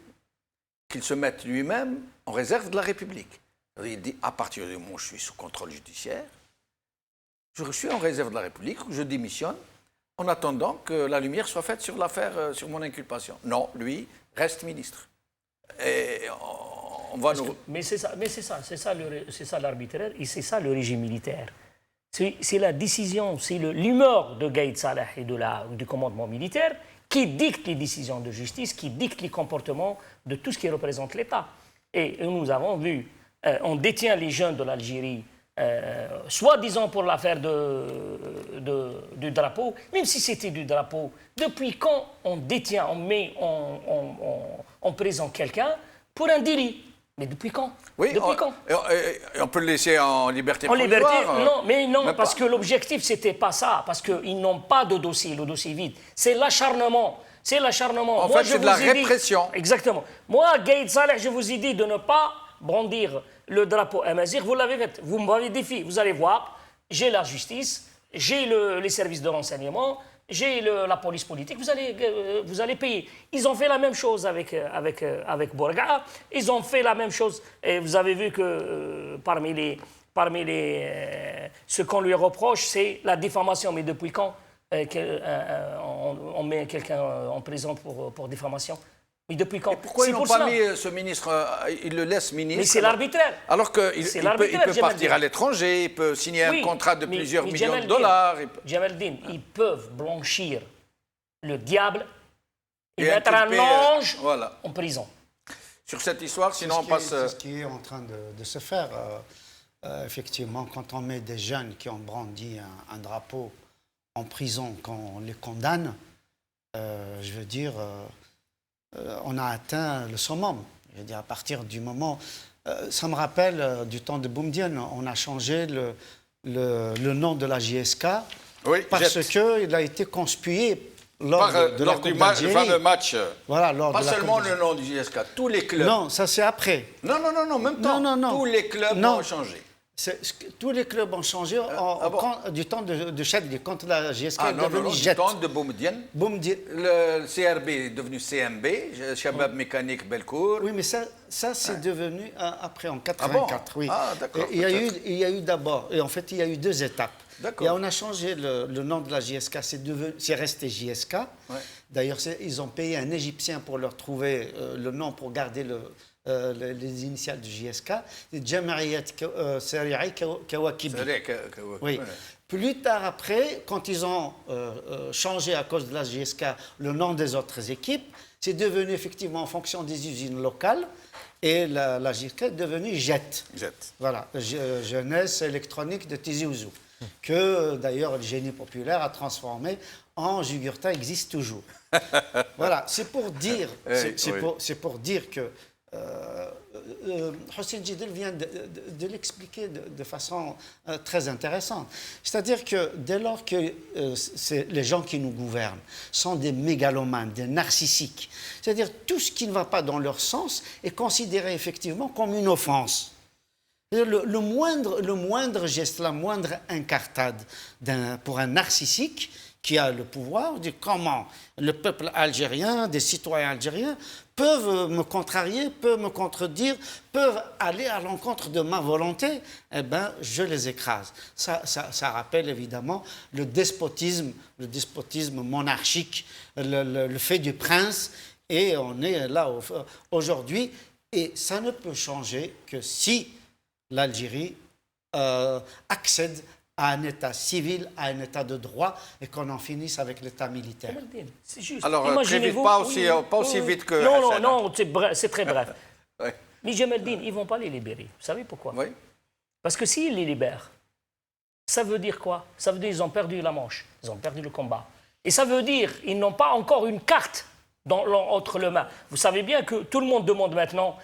qu'il se mette lui-même en réserve de la République. Il dit, à partir du moment où je suis sous contrôle judiciaire, je suis en réserve de la République, je démissionne, en attendant que la lumière soit faite sur l'affaire, sur mon inculpation. Non, lui reste ministre. Et on va Mais c'est ça l'arbitraire et c'est ça le régime militaire. C'est la décision, c'est l'humeur de Gaïd Salah et du commandement militaire qui dicte les décisions de justice, qui dicte les comportements de tout ce qui représente l'État. Et nous avons vu, on détient les jeunes de l'Algérie, soi-disant pour l'affaire du drapeau, même si c'était du drapeau, depuis quand on détient, on met en prison quelqu'un pour un délit? Mais depuis quand? Oui, Depuis quand? on peut le laisser en liberté En liberté, provisoire, non, mais non, même parce pas. que l'objectif, c'était pas ça, parce qu'ils n'ont pas de dossier, le dossier vide. C'est l'acharnement. C'est l'acharnement. En Moi, fait, je c'est de la vous ai dit- répression. Exactement. Moi, Gaïd Saleh, je vous ai dit de ne pas brandir le drapeau Amazigh. Vous l'avez fait. Vous m'avez défié. Vous allez voir, j'ai la justice, j'ai les services de renseignement, j'ai la police politique. Vous allez payer. Ils ont fait la même chose avec Bourga. Ils ont fait la même chose. Et vous avez vu que parmi ce qu'on lui reproche, c'est la diffamation. Mais depuis quand on met quelqu'un en prison pour diffamation? Mais depuis quand? Pourquoi ils C'est n'ont pour pas cela. mis ce ministre, ils le laissent ministre? Mais c'est l'arbitraire. Alors qu'il C'est il l'arbitraire, peut Jamal partir Din. à l'étranger, il peut signer Oui, un contrat de mais- plusieurs mais millions de Jamal dollars. Din, Jamaldine, ils peuvent blanchir le diable et, Et mettre un inculper, ange voilà. en prison. Sur cette histoire, C'est sinon on passe... C'est ce qui est en train de se faire. Effectivement, quand on met des jeunes qui ont brandi un drapeau en prison, quand on les condamne, je veux dire, on a atteint le summum. Je veux dire, à partir du moment... ça me rappelle du temps de Boumediene, on a changé le nom de la JSK Oui, parce jette. qu'il a été conspué lors de la lors Coupe du d'Algérie. fameux match. Voilà, lors Pas de la seulement Coupe le nom du JSK, tous les clubs. Non, ça c'est après. Non, même temps. non. Tous les clubs Non. ont changé. Tous les clubs ont changé du temps de Chadli, quand la GSK Ah est non, devenue du Jet. temps de Boumediene. Le CRB est devenu CMB, Chabab Mécanique Belcourt. Oui, mais ça c'est devenu après, en bon 84. Oui. Ah, d'accord, Et peut-être. il y a eu d'abord, et en fait, il y a eu deux étapes. D'accord. Et on a changé le nom de la JSK, c'est resté JSK. Ouais. D'ailleurs, ils ont payé un Égyptien pour leur trouver le nom, pour garder les initiales du JSK. C'est Jama'iyat Sari'i Kawakibi. C'est vrai que Oui. ouais. Plus tard après, quand ils ont changé à cause de la JSK le nom des autres équipes, c'est devenu effectivement en fonction des usines locales et la JSK est devenue JET. Jet. Voilà, Jeunesse électronique de Tizi Ouzou, que d'ailleurs le génie populaire a transformé en Jugurtha existe toujours. Voilà, c'est pour dire, c'est pour dire que Hossein Djidel vient de l'expliquer de façon très intéressante. C'est-à-dire que dès lors que les gens qui nous gouvernent sont des mégalomanes, des narcissiques, c'est-à-dire tout ce qui ne va pas dans leur sens est considéré effectivement comme une offense. Le moindre geste, la moindre incartade pour un narcissique qui a le pouvoir, dit comment le peuple algérien, des citoyens algériens, peuvent me contrarier, peuvent me contredire, peuvent aller à l'encontre de ma volonté, eh bien, je les écrase. Ça rappelle évidemment le despotisme monarchique, le fait du prince, et on est là aujourd'hui, et ça ne peut changer que si l'Algérie accède à un État civil, à un État de droit, et qu'on en finisse avec l'État militaire. C'est juste. Alors, très vite, Imaginez-vous- pas aussi vite que Non, Hassan. non, c'est très bref. Ouais. Les Jamaldine, ils ne vont pas les libérer. Vous savez pourquoi? Oui. Parce que s'ils les libèrent, ça veut dire quoi? Ça veut dire qu'ils ont perdu la manche, ils ont perdu le combat. Et ça veut dire qu'ils n'ont pas encore une carte entre les mains. Vous savez bien que tout le monde demande maintenant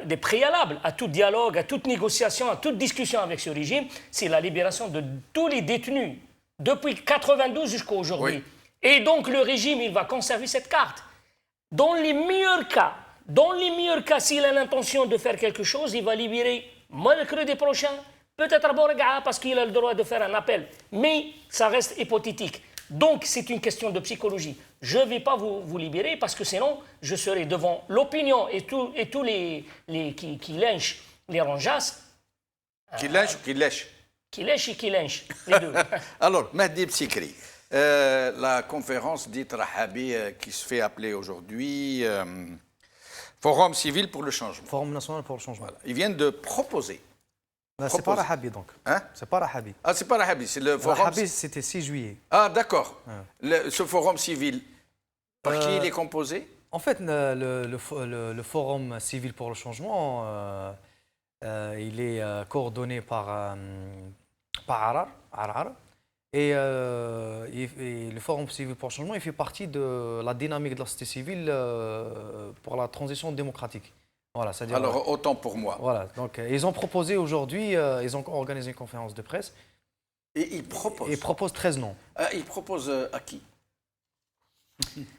des préalables à tout dialogue, à toute négociation, à toute discussion avec ce régime. C'est la libération de tous les détenus depuis 92 jusqu'à aujourd'hui. Oui. Et donc le régime, il va conserver cette carte. Dans les meilleurs cas, s'il a l'intention de faire quelque chose, il va libérer mercredi prochain, peut-être à Borga, parce qu'il a le droit de faire un appel. Mais ça reste hypothétique. Donc, c'est une question de psychologie. Je ne vais pas vous libérer parce que sinon, je serai devant l'opinion et tous les qui lynchent les ranjas. Qui lèche ou qui lèche? Qui lèchent et qui lynchent, les deux. Alors, Mahdi Bsikri, la conférence dite Rahabi qui se fait appeler aujourd'hui Forum civil pour le changement. Forum national pour le changement. Ils viennent de proposer. C'est pas Rahabi donc. Hein? C'est pas Rahabi. Ah, c'est pas Rahabi, c'est le forum. Rahabi, c'était 6 juillet. Ah, d'accord. Ce forum civil, par qui il est composé? En fait, le Forum civil pour le changement, il est coordonné par Arar. Et le Forum civil pour le changement, il fait partie de la dynamique de la société civile pour la transition démocratique. Voilà, c'est-à-dire, Alors, autant pour moi. voilà, donc ils ont proposé aujourd'hui, ils ont organisé une conférence de presse Et ils proposent. et ils proposent 13 noms. Ils proposent à qui?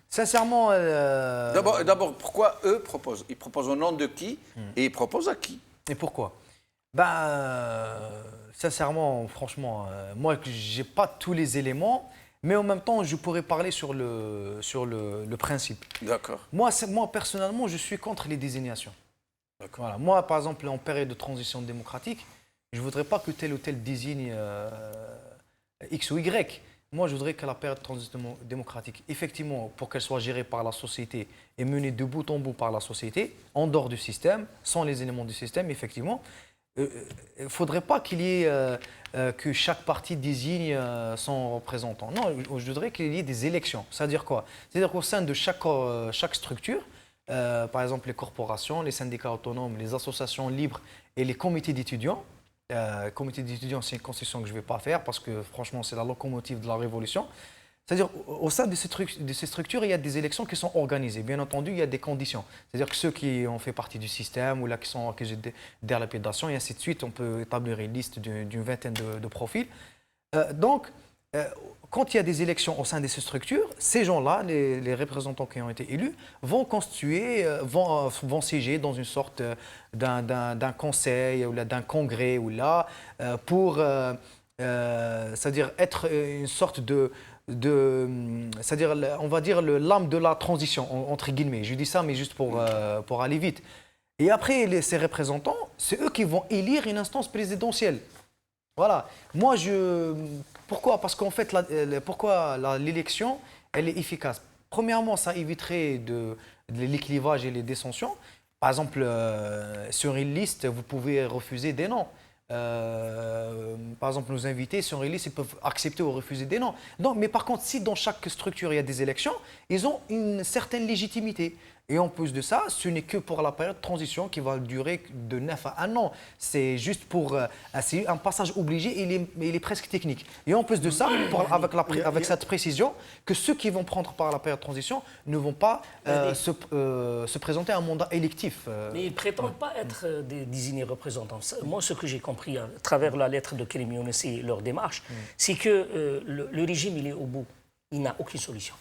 Sincèrement, D'abord, pourquoi eux proposent? Ils proposent au nom de qui et ils proposent à qui? et pourquoi? Ben, sincèrement, franchement, moi, j'ai pas tous les éléments, mais en même temps, je pourrais parler sur le principe. D'accord. Moi, personnellement, je suis contre les désignations. Voilà. Moi, par exemple, en période de transition démocratique, je ne voudrais pas que tel ou tel désigne X ou Y. Moi, je voudrais que la période de transition démocratique, effectivement, pour qu'elle soit gérée par la société et menée de bout en bout par la société, en dehors du système, sans les éléments du système, effectivement, il ne faudrait pas qu'il y ait que chaque parti désigne son représentant. Non, je voudrais qu'il y ait des élections. C'est-à-dire quoi? C'est-à-dire qu'au sein de chaque structure, par exemple les corporations, les syndicats autonomes, les associations libres et les comités d'étudiants. Comité d'étudiants, c'est une concession que je ne vais pas faire parce que franchement, c'est la locomotive de la révolution. C'est-à-dire au sein de ces structures, il y a des élections qui sont organisées. Bien entendu, il y a des conditions. C'est-à-dire que ceux qui ont fait partie du système ou là qui sont accusés de lapidation et ainsi de suite, on peut établir une liste d'une vingtaine de profils. Donc, quand il y a des élections au sein de ces structures, ces gens-là, les représentants qui ont été élus, vont constituer, vont siéger dans une sorte d'un conseil ou d'un congrès ou là pour, c'est-à-dire être une sorte c'est-à-dire, on va dire l'âme de la transition entre guillemets. Je dis ça, mais juste pour aller vite. Et après, ces représentants, c'est eux qui vont élire une instance présidentielle. Voilà. Moi, pourquoi? Parce qu'en fait, pourquoi l'élection, elle est efficace? Premièrement, ça éviterait de l'éclivage et les dissensions. Par exemple, sur une liste, vous pouvez refuser des noms. Par exemple, nos invités sur une liste, ils peuvent accepter ou refuser des noms. Non, mais par contre, si dans chaque structure, il y a des élections, ils ont une certaine légitimité. Et en plus de ça, ce n'est que pour la période de transition qui va durer de 9 à 1 an. C'est juste pour... c'est un passage obligé et il est presque technique. Et en plus de ça, avec cette précision, que ceux qui vont prendre part à la période de transition ne vont pas se présenter à un mandat électif. Mais ils ne prétendent pas être des désignés représentants. Moi, ce que j'ai compris à travers la lettre de Karim Younessi et leur démarche, c'est que le régime, il est au bout. Il n'a aucune solution.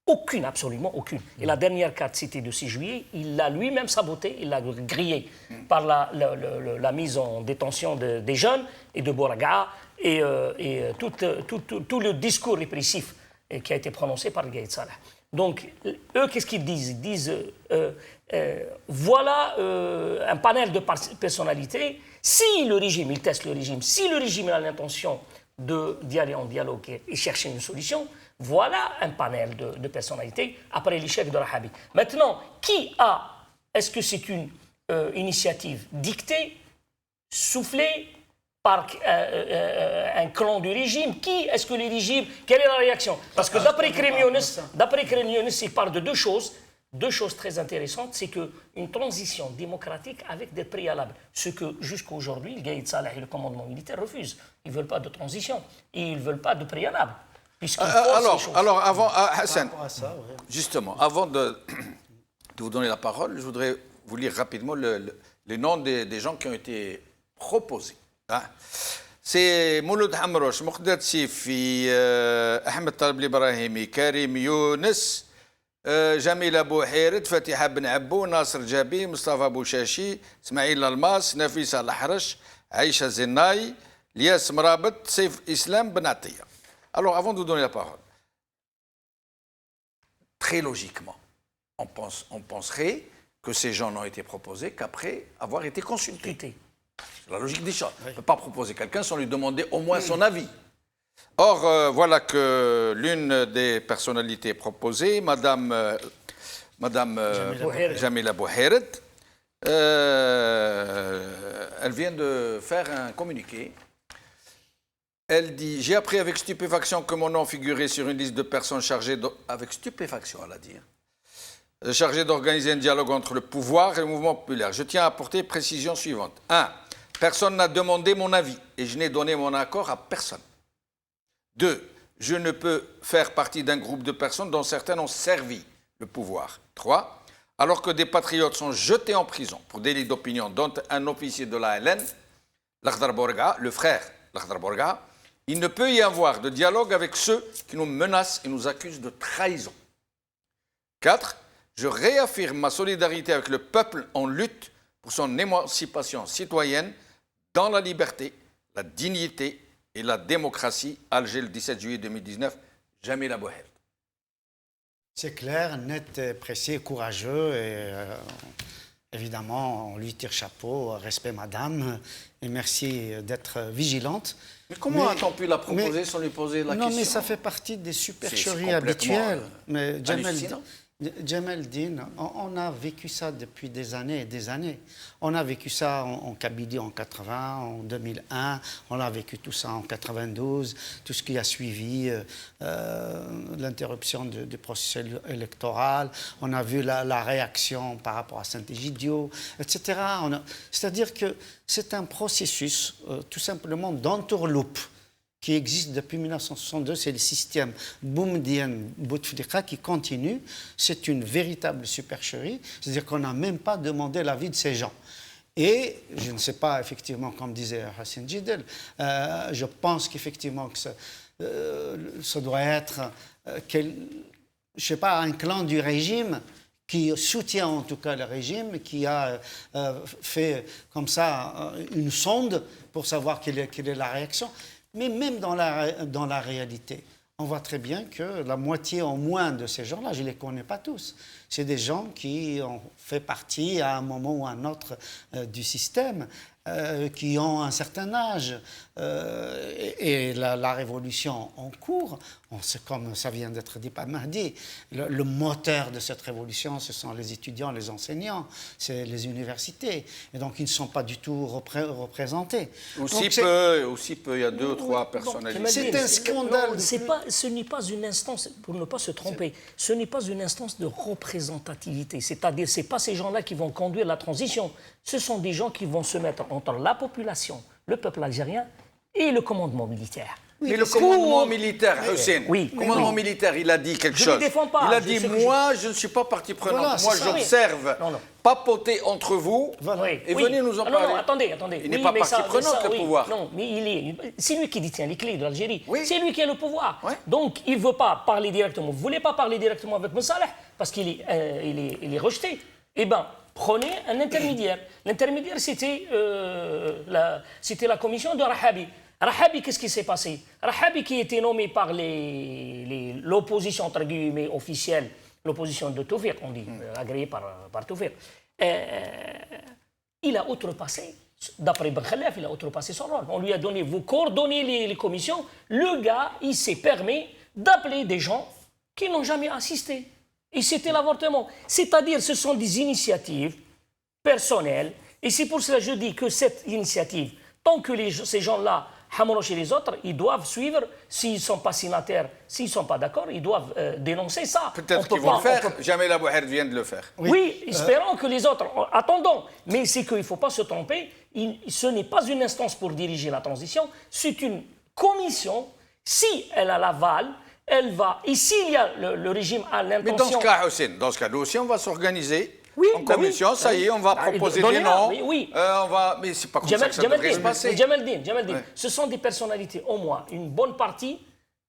Aucune, absolument aucune. Et la dernière carte citée de 6 juillet, il l'a lui-même saboté, il l'a grillé par la mise en détention des jeunes et de Bouraga et tout le discours répressif qui a été prononcé par Gaïd Salah. Donc, eux, qu'est-ce qu'ils disent? Ils disent, voilà un panel de personnalités. Si le régime, ils testent le régime, si le régime a l'intention d'y aller en dialogue et chercher une solution, voilà un panel de personnalités après les chefs de Rahabi. Maintenant, est-ce que c'est une initiative dictée, soufflée par un clan du régime? Est-ce que le régime, quelle est la réaction? Parce que d'après Karim Younessi, il parle de deux choses très intéressantes, c'est qu'une transition démocratique avec des préalables. Ce que jusqu'à aujourd'hui, le Gaïd Salah et le commandement militaire refusent. Ils ne veulent pas de transition et ils ne veulent pas de préalables. Alors, avant, Hassan, justement, avant de vous donner la parole, je voudrais vous lire rapidement les noms des gens qui ont été proposés. Hein. C'est Mouloud Hamroch, Mokhtar Sifi, Ahmed Talib Ibrahimi, Karim Younes, Jamil Abou Hired, Fatiha Ben Abou, Nasser Jabi, Mustafa Bouchachi, Ismail Almas, Nafis Al-Ahrash, Aïcha Zennaï, Lias Mrabat, Saif Islam Ben Atiyah. Alors, avant de vous donner la parole, très logiquement, on penserait que ces gens n'ont été proposés qu'après avoir été consultés. C'est la logique des choses. On ne peut pas proposer quelqu'un sans lui demander au moins son avis. Or, voilà que l'une des personnalités proposées, Madame Jamila Bouhired, elle vient de faire un communiqué. Elle dit « J'ai appris avec stupéfaction que mon nom figurait sur une liste de personnes chargées, avec stupéfaction, elle a dit, chargées d'organiser un dialogue entre le pouvoir et le mouvement populaire. Je tiens à apporter précision suivante. 1. Personne n'a demandé mon avis et je n'ai donné mon accord à personne. 2. Je ne peux faire partie d'un groupe de personnes dont certaines ont servi le pouvoir. 3. alors que des patriotes sont jetés en prison pour délit d'opinion, dont un officier de l'ALN, l'Akhdar Borga, le frère l'Akhdar Borga, il ne peut y avoir de dialogue avec ceux qui nous menacent et nous accusent de trahison. 4. Je réaffirme ma solidarité avec le peuple en lutte pour son émancipation citoyenne dans la liberté, la dignité et la démocratie. Alger, le 17 juillet 2019, Jamil Abouherd. C'est clair, net, précis, courageux et évidemment, on lui tire chapeau, respect madame et merci d'être vigilante. Mais comment a-t-on pu la proposer sans lui poser la question? Non, mais ça fait partie des supercheries C'est habituelles. Mais hallucinant. Jamel Din, on a vécu ça depuis des années et des années. On a vécu ça en Kabylie en 80, en 2001, on a vécu tout ça en 92, tout ce qui a suivi l'interruption du processus électoral, on a vu la réaction par rapport à Saint-Égidio, etc. C'est-à-dire que c'est un processus tout simplement d'entourloupe qui existe depuis 1962, c'est le système Boumediene Bouteflika qui continue. C'est une véritable supercherie, c'est-à-dire qu'on n'a même pas demandé l'avis de ces gens. Et je ne sais pas, effectivement, comme disait Hassan Jidel, je pense qu'effectivement que ça doit être, je ne sais pas, un clan du régime qui soutient en tout cas le régime, qui a fait comme ça une sonde pour savoir quelle est la réaction. Mais même dans la réalité, on voit très bien que la moitié au moins de ces gens-là, je ne les connais pas tous. C'est des gens qui ont fait partie à un moment ou à un autre du système, qui ont un certain âge. Et la révolution en cours, comme ça vient d'être dit par Mahdi, le moteur de cette révolution, ce sont les étudiants, les enseignants, c'est les universités. Et donc, ils ne sont pas du tout représentés. Aussi peu, il y a 2 ou 3 personnalités. C'est un scandale. Ce n'est pas une instance, pour ne pas se tromper, ce n'est pas une instance de représentativité. C'est-à-dire, ce n'est pas ces gens-là qui vont conduire la transition. Ce sont des gens qui vont se mettre entre la population, le peuple algérien et le commandement militaire. Mais le commandement militaire, Hussein, oui, le commandement militaire, il a dit quelque chose. Je ne le défends pas. Il a dit, moi, je ne suis pas partie prenante. Voilà, moi, ça, j'observe, papoter entre vous, et venez nous en parler. Non, attendez. Il n'est pas partie prenante, le pouvoir. Non, mais c'est lui qui détient les clés de l'Algérie. Oui. C'est lui qui a le pouvoir. Oui. Donc, il ne veut pas parler directement. Vous ne voulez pas parler directement avec Moussaleh parce qu'il est rejeté. Eh bien, prenez un intermédiaire. L'intermédiaire, c'était la commission de Rahabi. Rahabi, qu'est-ce qui s'est passé? Rahabi, qui était nommé par l'opposition, entre guillemets, officielle, l'opposition de Tawfiq, on dit, agréée par Tawfiq, il a outrepassé, d'après Ben Khalaf, il a outrepassé son rôle. On lui a donné, vous coordonnez les commissions. Le gars, il s'est permis d'appeler des gens qui n'ont jamais assisté. Et c'était l'avortement. C'est-à-dire, ce sont des initiatives personnelles. Et c'est pour cela que je dis que cette initiative, tant que ces gens-là, Hamrouch et les autres, ils doivent suivre, s'ils ne sont pas signataires, s'ils ne sont pas d'accord, ils doivent dénoncer ça. Peut-être qu'ils vont le faire. Jamel Abouherd vient de le faire. Oui, espérons que les autres... Attendons. Mais c'est qu'il ne faut pas se tromper. Ce n'est pas une instance pour diriger la transition. C'est une commission. Si elle a l'aval, elle va... Et s'il y a le régime a l'intention... Mais dans ce cas, Hussein, nous aussi, on va s'organiser. Oui, en commission, ça y est, on va proposer des noms. Mais c'est pas comme ça que ça devrait se passer. Jamel Din, ce sont des personnalités, au moins, une bonne partie,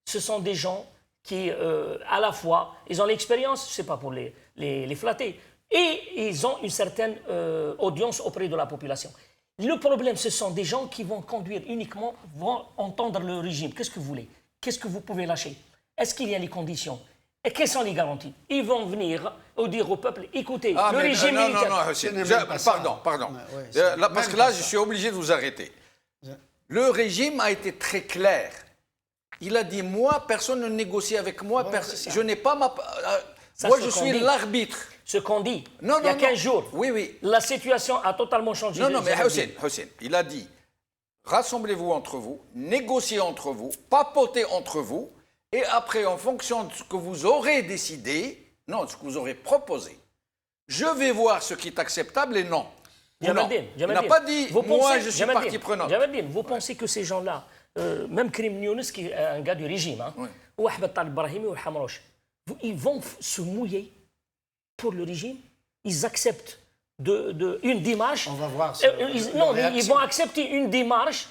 ce sont des gens qui, à la fois, ils ont l'expérience, je ne sais pas pour les flatter, et ils ont une certaine audience auprès de la population. Le problème, ce sont des gens qui vont conduire uniquement, vont entendre le régime. Qu'est-ce que vous voulez? Qu'est-ce que vous pouvez lâcher? Est-ce qu'il y a les conditions? Et quelles sont les garanties? Ils vont venir dire au peuple, écoutez, le régime militaire... Non, pardon. Parce que là, je suis obligé de vous arrêter. Le régime a été très clair. Il a dit, moi, personne ne négocie avec moi, je n'ai pas ma... moi, je suis l'arbitre. Ce qu'on dit, il y a 15 jours, la situation a totalement changé. Non, mais Hussein, il a dit, rassemblez-vous entre vous, négociez entre vous, papotez entre vous, et après, en fonction de ce que vous aurez décidé, ce que vous aurez proposé, je vais voir ce qui est acceptable et non. Il n'a pas dit, moi, je suis partie prenante. Vous pensez que ces gens-là, même Karim Younes, qui est un gars du régime, ou Ahmed Talib Brahimi ou Hamrouch, ils vont se mouiller pour le régime? ils acceptent une démarche. On va voir. Ils vont accepter une démarche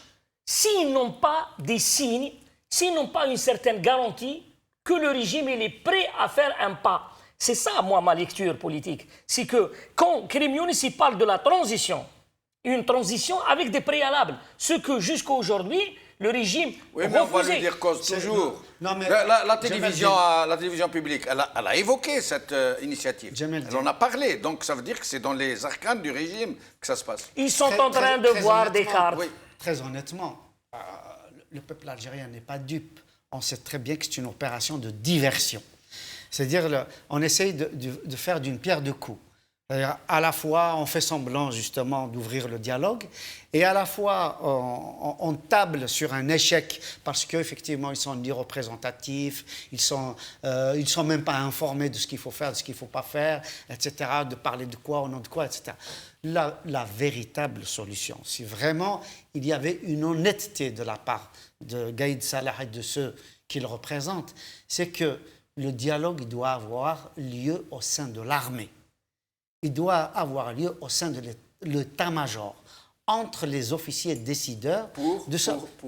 s'ils n'ont pas des signes, s'ils n'ont pas une certaine garantie que le régime il est prêt à faire un pas. C'est ça, moi, ma lecture politique. C'est que quand Karim Younis parle de la transition, une transition avec des préalables, ce que jusqu'à aujourd'hui, le régime Oui, mais on va refusait. lui dire cause toujours. Non, mais la télévision publique, elle a évoqué cette initiative. Elle en a parlé. Donc ça veut dire que c'est dans les arcanes du régime que ça se passe. Ils sont en train de voir des cartes. Oui. Très honnêtement, le peuple algérien n'est pas dupe. On sait très bien que c'est une opération de diversion. C'est-à-dire, on essaye de faire d'une pierre deux coups. C'est-à-dire, à la fois, on fait semblant justement d'ouvrir le dialogue, et à la fois, on table sur un échec parce qu'effectivement, ils sont ni représentatifs, ils sont même pas informés de ce qu'il faut faire, de ce qu'il ne faut pas faire, etc., de parler de quoi, au nom de quoi, etc. La véritable solution, si vraiment il y avait une honnêteté de la part de Gaïd Salah et de ceux qu'il représente, c'est que le dialogue doit avoir lieu au sein de l'armée. Il doit avoir lieu au sein de l'état-major, entre les officiers décideurs. Pour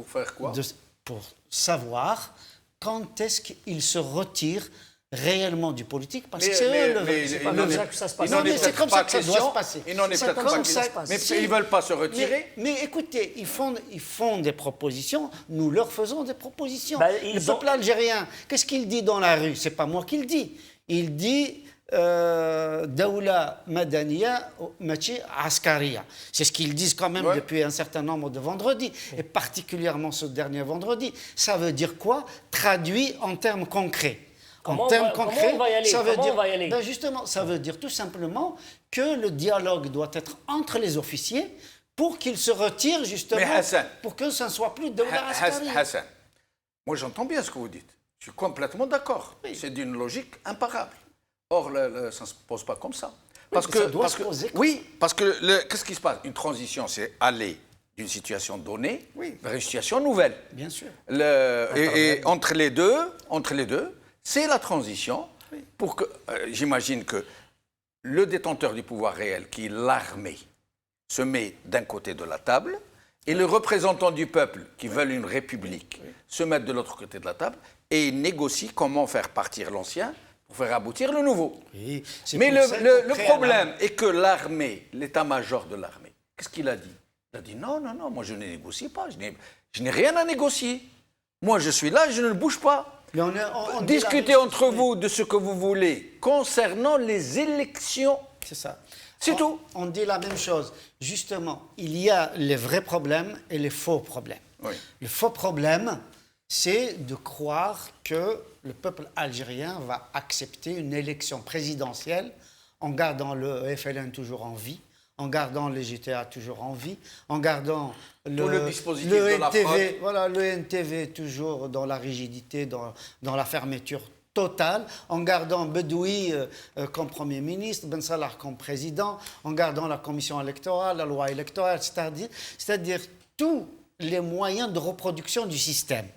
faire quoi? Pour savoir quand est-ce qu'ils se retirent réellement du politique, parce que c'est eux c'est pas comme ça que ça se passe. Non, mais c'est comme ça que ça doit se passer. Ils n'en est peut-être pas question. Mais ils ne veulent pas se retirer. Mais écoutez, ils font des propositions, nous leur faisons des propositions. Le peuple algérien, qu'est-ce qu'il dit dans la rue? C'est pas moi qui le dis. Il dit Daoula Madaniya Machi Askaria. C'est ce qu'ils disent quand même depuis un certain nombre de vendredis, et particulièrement ce dernier vendredi. Ça veut dire quoi? Traduit en termes concrets. Comment on va y aller? Ça veut dire, justement, ça veut dire tout simplement que le dialogue doit être entre les officiers pour qu'ils se retirent justement, pour que ça ne soit plus Daoula Askaria. Hassan, moi j'entends bien ce que vous dites. Je suis complètement d'accord. Oui. C'est d'une logique imparable. Or, ça ne se pose pas comme ça. Parce que qu'est-ce qui se passe? Une transition, c'est aller d'une situation donnée vers une situation nouvelle. Bien sûr. Et entre les deux, c'est la transition pour que, j'imagine que le détenteur du pouvoir réel, qui est l'armée, se met d'un côté de la table, et le représentant du peuple, qui veut une république, se met de l'autre côté de la table, et négocie comment faire partir l'ancien pour faire aboutir le nouveau. Oui, mais le problème est que l'armée, l'état-major de l'armée, qu'est-ce qu'il a dit? Il a dit non, moi je ne négocie pas, je n'ai rien à négocier. Moi je suis là, je ne bouge pas. Discutez entre vous de ce que vous voulez concernant les élections. C'est ça. C'est tout. On dit la même chose. Justement, il y a les vrais problèmes et les faux problèmes. Oui. Le faux problème, c'est de croire que le peuple algérien va accepter une élection présidentielle en gardant le FLN toujours en vie, en gardant les GTA toujours en vie, en gardant le dispositif de la NTV, le NTV toujours dans la rigidité, dans la fermeture totale, en gardant Bedoui comme Premier ministre, Ben Salah comme président, en gardant la commission électorale, la loi électorale, c'est-à-dire tous les moyens de reproduction du système.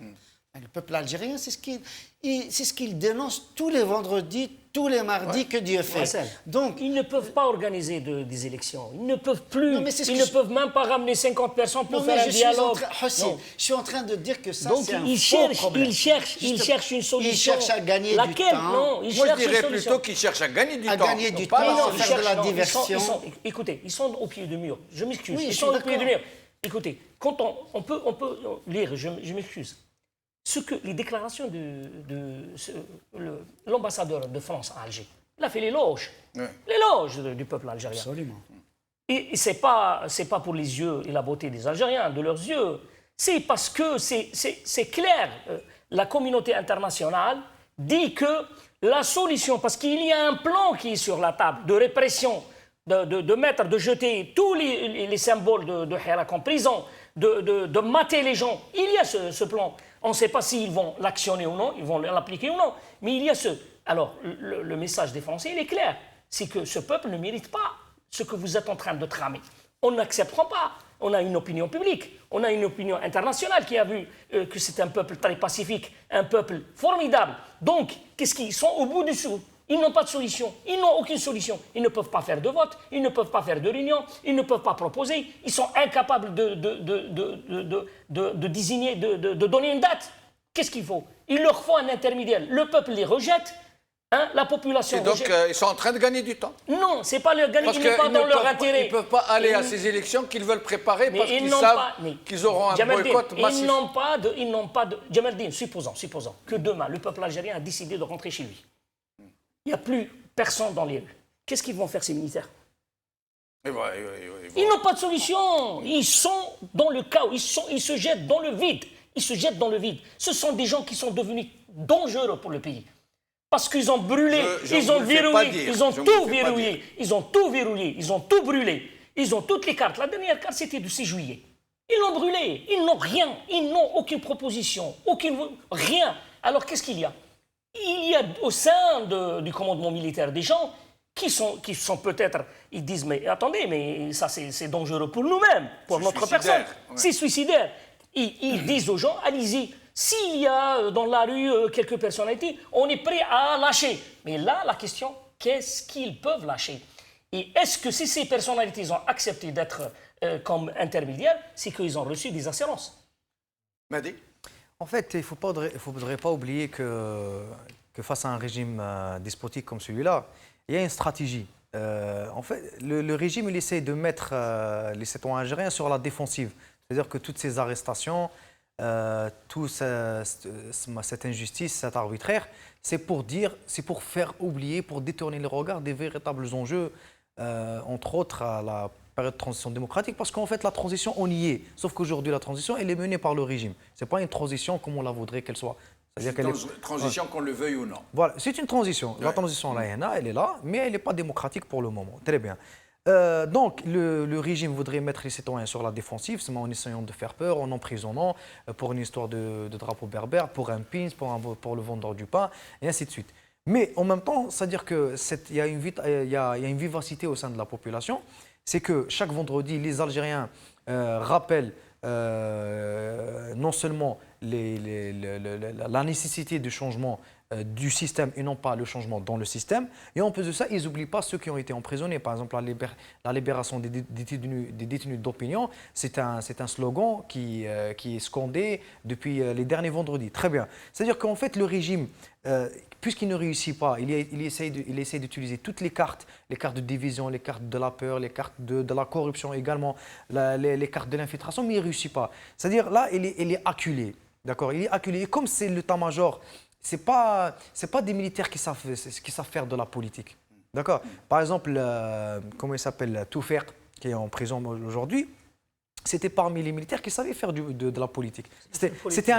Le peuple algérien, c'est ce qu'il dénonce tous les vendredis, tous les mardis, que Dieu fait. Donc, ils ne peuvent pas organiser des élections. Ils ne peuvent plus. Non, ils ne peuvent même pas ramener 50 personnes pour faire un dialogue. Je suis en train de dire que ça, c'est un faux problème. Ils cherchent une solution. Ils cherchent à gagner du temps. Non, moi, je dirais plutôt qu'ils cherchent à gagner du temps. À gagner du temps, à faire de la diversion. Écoutez, ils sont au pied du mur. Je m'excuse. Ils sont au pied du mur. Écoutez, quand on peut lire, je m'excuse. Les déclarations de l'ambassadeur de France à Alger, il a fait l'éloge du peuple algérien. Absolument. Et ce n'est pas pour les yeux et la beauté des Algériens, de leurs yeux. C'est parce que c'est clair. La communauté internationale dit que la solution, parce qu'il y a un plan qui est sur la table de répression, de jeter tous les symboles de Hirak en prison, de mater les gens. Il y a ce plan. On ne sait pas s'ils vont l'actionner ou non, ils vont l'appliquer ou non, mais il y a Alors, le message des Français, il est clair. C'est que ce peuple ne mérite pas ce que vous êtes en train de tramer. On n'acceptera pas. On a une opinion publique, on a une opinion internationale qui a vu que c'est un peuple très pacifique, un peuple formidable. Donc, qu'est-ce qu'ils sont au bout du sou? Ils n'ont pas de solution. Ils n'ont aucune solution. Ils ne peuvent pas faire de vote, ils ne peuvent pas faire de réunion, ils ne peuvent pas proposer. Ils sont incapables de désigner, de donner une date. Qu'est-ce qu'il faut? Il leur faut un intermédiaire. Le peuple les rejette. Hein, la population. Et donc, ils sont en train de gagner du temps. Non, c'est pas le gagner, Parce il n'est pas dans leur intérêt. Ils ne peuvent pas aller à ces élections qu'ils veulent préparer parce qu'ils savent qu'ils auront un boycott massif. Ils n'ont pas de. Jamaldine, supposons que demain, le peuple algérien a décidé de rentrer chez lui. Il n'y a plus personne dans les rues. Qu'est-ce qu'ils vont faire, ces militaires? Ils n'ont pas de solution. Ils sont dans le chaos. Ils se jettent dans le vide. Ils se jettent dans le vide. Ce sont des gens qui sont devenus dangereux pour le pays. Parce qu'ils ont brûlé, ils ont verrouillé, ils ont tout verrouillé, ils ont tout verrouillé, ils ont tout brûlé. Ils ont toutes les cartes. La dernière carte, c'était du 6 juillet. Ils l'ont brûlé. Ils n'ont rien. Ils n'ont aucune proposition. Rien. Alors, qu'est-ce qu'il y a? Il y a au sein du commandement militaire des gens qui sont peut-être, ils disent, mais attendez, mais ça c'est dangereux pour nous-mêmes, pour notre personne. Ouais. C'est suicidaire. Ils disent aux gens, allez-y. S'il y a dans la rue quelques personnalités, on est prêt à lâcher. Mais là, la question, qu'est-ce qu'ils peuvent lâcher? Et est-ce que si ces personnalités ont accepté d'être comme intermédiaires, c'est qu'ils ont reçu des assurances? Mehdi? En fait, il ne faudrait pas oublier que face à un régime despotique comme celui-là, il y a une stratégie. En fait, le régime, il essaie de mettre les citoyens algériens sur la défensive. C'est-à-dire que toutes ces arrestations, toute cette injustice, cet arbitraire, c'est pour faire oublier, pour détourner le regard des véritables enjeux, entre autres à la période de transition démocratique, parce qu'en fait la transition, on y est. Sauf qu'aujourd'hui, la transition, elle est menée par le régime. Ce n'est pas une transition comme on la voudrait qu'elle soit. C'est une transition qu'on le veuille ou non. Voilà, c'est une transition. Ouais. La transition, là, elle est là, mais elle n'est pas démocratique pour le moment. Très bien. Donc, le régime voudrait mettre les citoyens sur la défensive, en essayant de faire peur, en emprisonnant, pour une histoire de drapeau berbère, pour un pins, pour le vendeur du pain, et ainsi de suite. Mais en même temps, c'est-à-dire qu'il y a une vivacité au sein de la population, c'est que chaque vendredi, les Algériens rappellent non seulement la nécessité du changement du système et non pas le changement dans le système. Et en plus de ça, ils n'oublient pas ceux qui ont été emprisonnés. Par exemple, la libération des détenus d'opinion, c'est un slogan qui est scandé depuis les derniers vendredis. Très bien. C'est-à-dire qu'en fait, le régime, puisqu'il ne réussit pas, il essaie d'utiliser toutes les cartes de division, les cartes de la peur, les cartes de la corruption également, les cartes de l'infiltration, mais il ne réussit pas. C'est-à-dire là, il est acculé. D'accord, il est acculé. Et comme c'est l'état-major, ce n'est pas des militaires qui savent faire de la politique. D'accord. Par exemple, comment il s'appelle, Toufer, qui est en prison aujourd'hui, c'était parmi les militaires qui savaient faire de la politique. C'était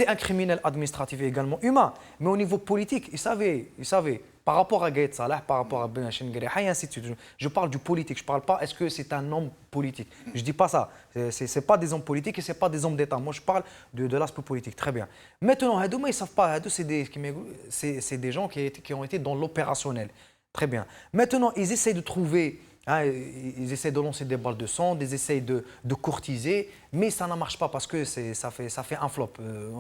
un criminel administratif et également humain. Mais au niveau politique, il savait. Par rapport à Gaïd Salah, par rapport à Ben Chenguereha, et ainsi de suite. Je parle du politique, je ne parle pas est-ce que c'est un homme politique. Je ne dis pas ça. Ce n'est pas des hommes politiques et ce n'est pas des hommes d'État. Moi, je parle de l'aspect politique. Très bien. Maintenant, ils ne savent pas. C'est des gens qui ont été dans l'opérationnel. Très bien. Maintenant, ils essaient de trouver... ils essaient de lancer des balles de sang, ils essaient de courtiser, mais ça ne marche pas parce que ça fait un flop.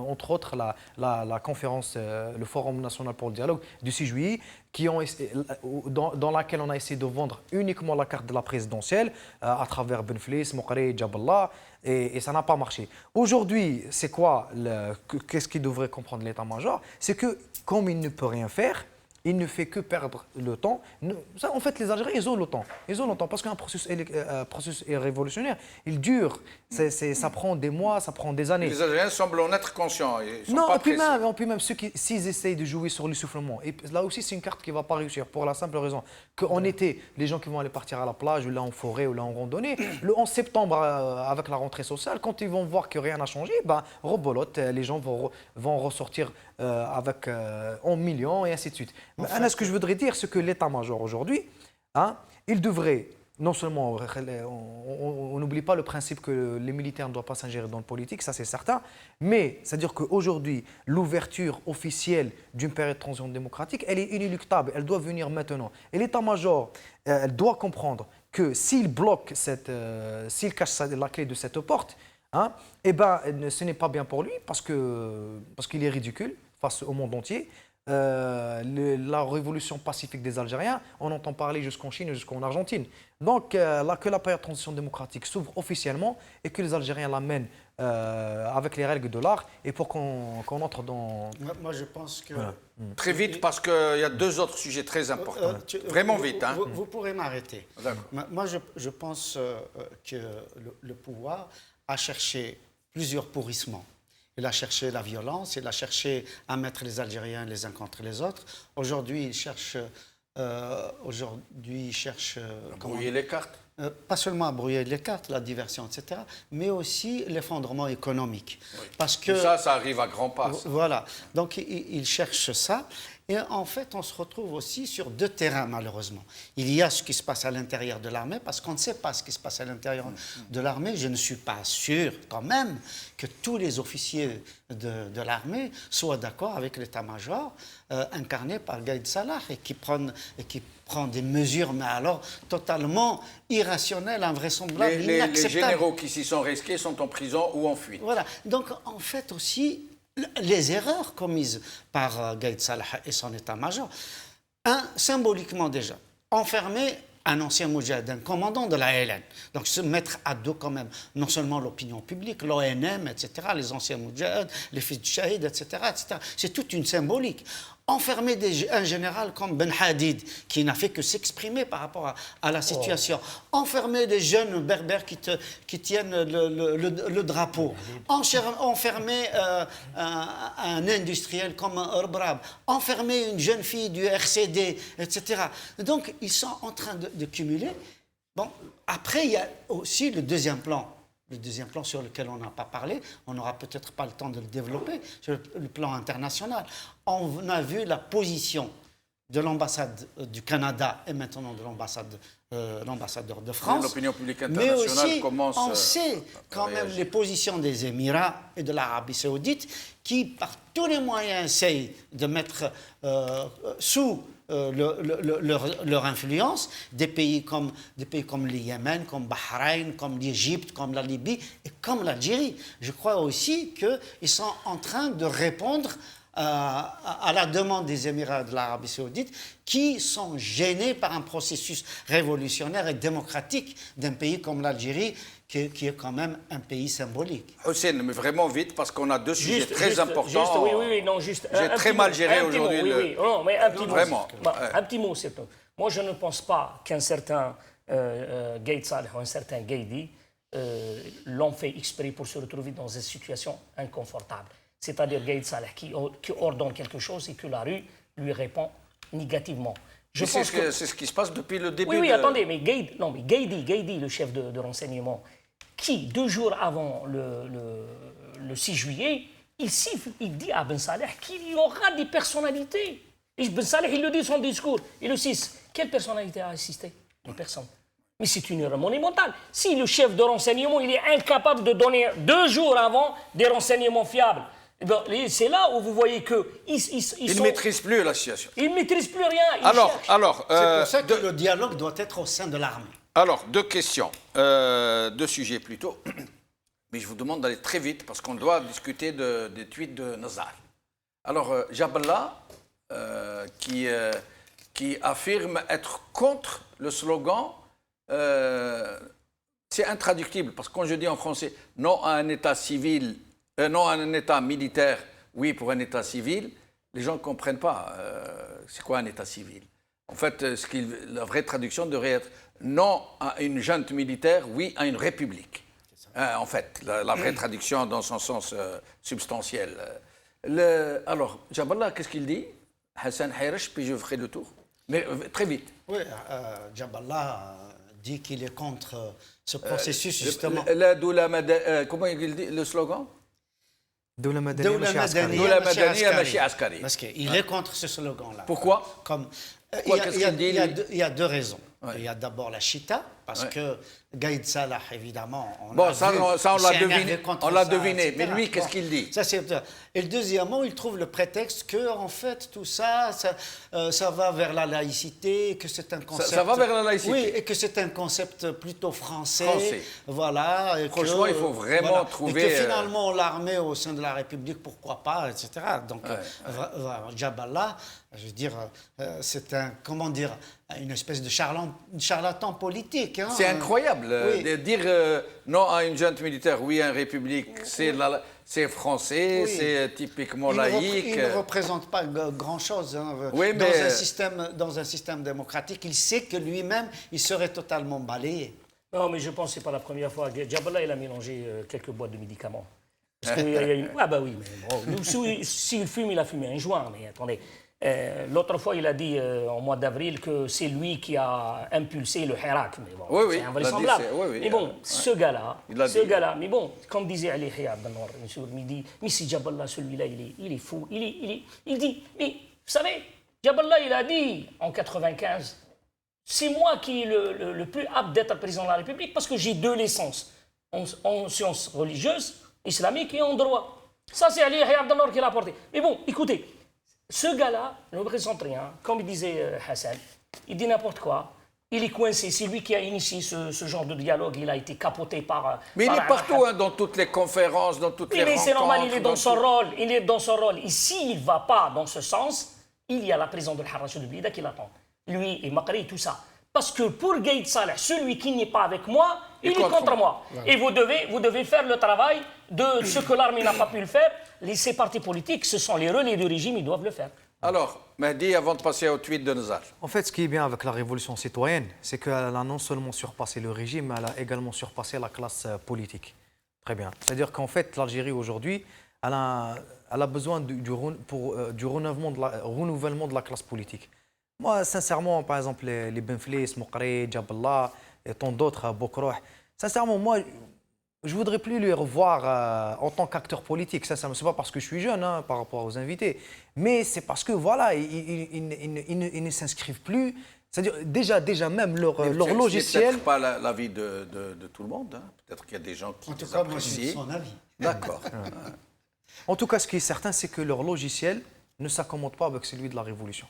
Entre autres, la conférence, le Forum national pour le dialogue du 6 juillet, dans laquelle on a essayé de vendre uniquement la carte de la présidentielle à travers Benflis, Moukari, Jaballah, et ça n'a pas marché. Aujourd'hui, c'est quoi qu'est-ce qu'il devrait comprendre l'état-major? C'est que comme il ne peut rien faire, il ne fait que perdre le temps. Ça, en fait, les Algériens, ils ont le temps. Ils ont le temps parce qu'un processus révolutionnaire, il dure. Ça prend des mois, ça prend des années. Les Algériens semblent en être conscients. Ils sont non, pas et puis même ceux s'ils essayent de jouer sur l'essoufflement. Et là aussi, c'est une carte qui ne va pas réussir pour la simple raison qu'en été, les gens qui vont aller partir à la plage, ou là en forêt, ou là en randonnée, le 11 septembre, avec la rentrée sociale, quand ils vont voir que rien n'a changé, rebolote, les gens vont ressortir en millions et ainsi de suite. Ce que je voudrais dire, c'est que l'état-major aujourd'hui, il devrait, non seulement, on n'oublie pas le principe que les militaires ne doivent pas s'ingérer dans le politique, ça c'est certain, mais c'est-à-dire qu'aujourd'hui, l'ouverture officielle d'une période de transition démocratique, elle est inéluctable, elle doit venir maintenant. Et l'état-major, elle doit comprendre que s'il bloque, s'il cache la clé de cette porte, ce n'est pas bien pour lui parce qu'il est ridicule face au monde entier. la révolution pacifique des Algériens, on entend parler jusqu'en Chine et jusqu'en Argentine. Donc, que la période de transition démocratique s'ouvre officiellement et que les Algériens l'amènent avec les règles de l'art et pour qu'on entre dans... Moi, je pense que... Voilà. Très vite, parce qu'il y a deux autres sujets très importants. Vraiment vite. Hein. Vous pourrez m'arrêter. D'accord. Moi, je pense que le pouvoir a cherché plusieurs pourrissements. Il a cherché la violence, il a cherché à mettre les Algériens les uns contre les autres. Aujourd'hui, il cherche... Brouiller les cartes. Pas seulement à brouiller les cartes, la diversion, etc., mais aussi l'effondrement économique. Oui. Parce que, Ça arrive à grands pas. Voilà. Donc, il cherche ça. Et en fait, on se retrouve aussi sur deux terrains, malheureusement. Il y a ce qui se passe à l'intérieur de l'armée, parce qu'on ne sait pas ce qui se passe à l'intérieur de l'armée. Je ne suis pas sûr, quand même, que tous les officiers de l'armée soient d'accord avec l'état-major incarné par Gaïd Salah et qui prend des mesures, mais alors totalement irrationnelles, invraisemblables, inacceptables. Les généraux qui s'y sont risqués sont en prison ou en fuite. Voilà. Donc, en fait, aussi, les erreurs commises par Gaïd Salah et son état-major, symboliquement déjà, enfermer un ancien moudjahid, un commandant de la LN, donc se mettre à dos quand même, non seulement l'opinion publique, l'ONM, etc., les anciens moudjahids, les fils du shahid, etc., etc. C'est toute une symbolique. Enfermer un général comme Ben Hadid, qui n'a fait que s'exprimer par rapport à la situation. Enfermer des jeunes berbères qui tiennent le drapeau. Enfermer un industriel comme Orbrab. Enfermer une jeune fille du RCD, etc. Donc, ils sont en train de cumuler. Bon, après, il y a aussi le deuxième plan. Le deuxième plan sur lequel on n'a pas parlé, on n'aura peut-être pas le temps de le développer, sur le plan international. On a vu la position de l'ambassade du Canada et maintenant de l'ambassadeur de France. L'opinion publique internationale mais aussi, commence on sait quand même les positions des Émirats et de l'Arabie saoudite qui, par tous les moyens, essayent de mettre sous leur influence des pays comme le Yémen, comme Bahreïn, comme l'Égypte, comme la Libye et comme l'Algérie. Je crois aussi qu'ils sont en train de répondre à la demande des Émirats de l'Arabie saoudite qui sont gênés par un processus révolutionnaire et démocratique d'un pays comme l'Algérie qui est quand même un pays symbolique. Hussein, mais vraiment vite, parce qu'on a deux sujets très importants. J'ai très mal géré aujourd'hui. Non, mais un petit mot. Vraiment. Un petit mot, c'est tout. Moi, je ne pense pas qu'un certain Gaïd Saleh ou un certain Gaïdi l'ont fait exprès pour se retrouver dans une situation inconfortable. C'est-à-dire Gaïd Saleh qui ordonne quelque chose et que la rue lui répond négativement. C'est ce qui se passe depuis le début. Oui, attendez, mais Gaïdi, le chef de renseignement, qui, 2 jours avant le 6 juillet, il siffle, il dit à Ben Saleh qu'il y aura des personnalités. Et Ben Saleh, il le dit dans son discours. Et le 6, quelle personnalité a assisté? Une personne. Mais c'est une erreur monumentale. Si le chef de renseignement, il est incapable de donner 2 jours avant des renseignements fiables, c'est là où vous voyez qu'ils ne maîtrisent plus la situation. Ils ne maîtrisent plus rien. C'est pour ça que le dialogue doit être au sein de l'armée. Alors, 2 questions, 2 sujets plutôt. Mais je vous demande d'aller très vite parce qu'on doit discuter des tweets de Nazar. Alors, Jaballah, qui affirme être contre le slogan, c'est intraductible parce que quand je dis en français non à un État civil, non à un État militaire, oui pour un État civil, les gens ne comprennent pas c'est quoi un État civil. En fait, la vraie traduction devrait être non à une junte militaire, oui à une république. En fait, la vraie traduction dans son sens substantiel. Alors, Jaballah, qu'est-ce qu'il dit? Hassan Hayresh, puis je ferai le tour. Mais très vite. Oui, Jaballah dit qu'il est contre ce processus, justement. Comment il dit le slogan? Doula Madaniya Mashi Askari. Parce qu'il est contre ce slogan-là. Pourquoi? Il y a 2 raisons. Il y a d'abord la Chita, parce que Gaïd Salah, évidemment, Bon, ça, on l'a s'est énervé deviné, contre on l'a ça, deviné. etc. Mais lui, qu'est-ce Bon, qu'il dit? ça, et deuxièmement, il trouve le prétexte que, en fait, tout ça, ça va vers la laïcité, que c'est un concept... Ça va vers la laïcité. Oui, et que c'est un concept plutôt français. Voilà. Et Franchement, il faut vraiment trouver... Et que finalement, l'armée au sein de la République, pourquoi pas, etc. Donc, Jaballah, je veux dire, c'est un, comment dire, une espèce de charlatan politique. Hein. C'est incroyable de dire non à une junte militaire, oui à une république, c'est français, c'est typiquement laïque. Il ne représente pas grand-chose Oui, dans un système démocratique. Il sait que lui-même, il serait totalement balayé. Non, mais je pense que ce n'est pas la première fois. Jaballah, il a mélangé quelques boîtes de médicaments. Parce qu'il y a une... Ah bah oui, mais bon, s'il fume, il a fumé un joint. Mais attendez, l'autre fois, il a dit en mois d'avril que c'est lui qui a impulsé le Hirak. Mais bon, c'est invraisemblable. Mais bon, ce gars-là, mais bon, comme disait Ali Hayab Benor, il dit, mais si Jaballah, celui-là, il est fou. Il dit, mais vous savez, Jaballah, il a dit en 95, c'est moi qui est le plus apte d'être président de la République parce que j'ai 2 licences en sciences religieuses, islamiques et en droit. Ça, c'est Ali Hayab Benor qui l'a apporté. Mais bon, écoutez, ce gars-là ne représente rien. Comme il disait Hassan, il dit n'importe quoi. Il est coincé. C'est lui qui a initié ce genre de dialogue. Il a été capoté par... Mais il est partout, hein, dans toutes les conférences, dans toutes les rencontres. Mais c'est normal, il est dans son rôle. Il est dans son rôle. Et s'il ne va pas dans ce sens, il y a la présidente de l'Harrach de Blida qui l'attend. Lui et Makri, tout ça. Parce que pour Gaïd Salah, celui qui n'est pas avec moi, il est contre moi. Et vous devez faire le travail de ce que l'armée n'a pas pu le faire. Ces partis politiques, ce sont les relais du régime, ils doivent le faire. Alors, Mehdi, avant de passer au tweet de Nazar. En fait, ce qui est bien avec la révolution citoyenne, c'est qu'elle a non seulement surpassé le régime, mais elle a également surpassé la classe politique. Très bien. C'est-à-dire qu'en fait, l'Algérie aujourd'hui, elle a besoin du renouvellement de la classe politique. Moi, sincèrement, par exemple, les Benflis, Moukri, Jaballah et tant d'autres, Bokroh, sincèrement, moi, je ne voudrais plus les revoir en tant qu'acteur politique. Ça, ce n'est pas parce que je suis jeune hein, par rapport aux invités, mais c'est parce que, voilà, ils ne s'inscrivent plus. C'est-à-dire, déjà même leur logiciel... C'est peut-être pas l'avis de tout le monde. Hein. Peut-être qu'il y a des gens qui... En tout cas, moi, c'est son avis. D'accord. En tout cas, ce qui est certain, c'est que leur logiciel ne s'accommode pas avec celui de la Révolution.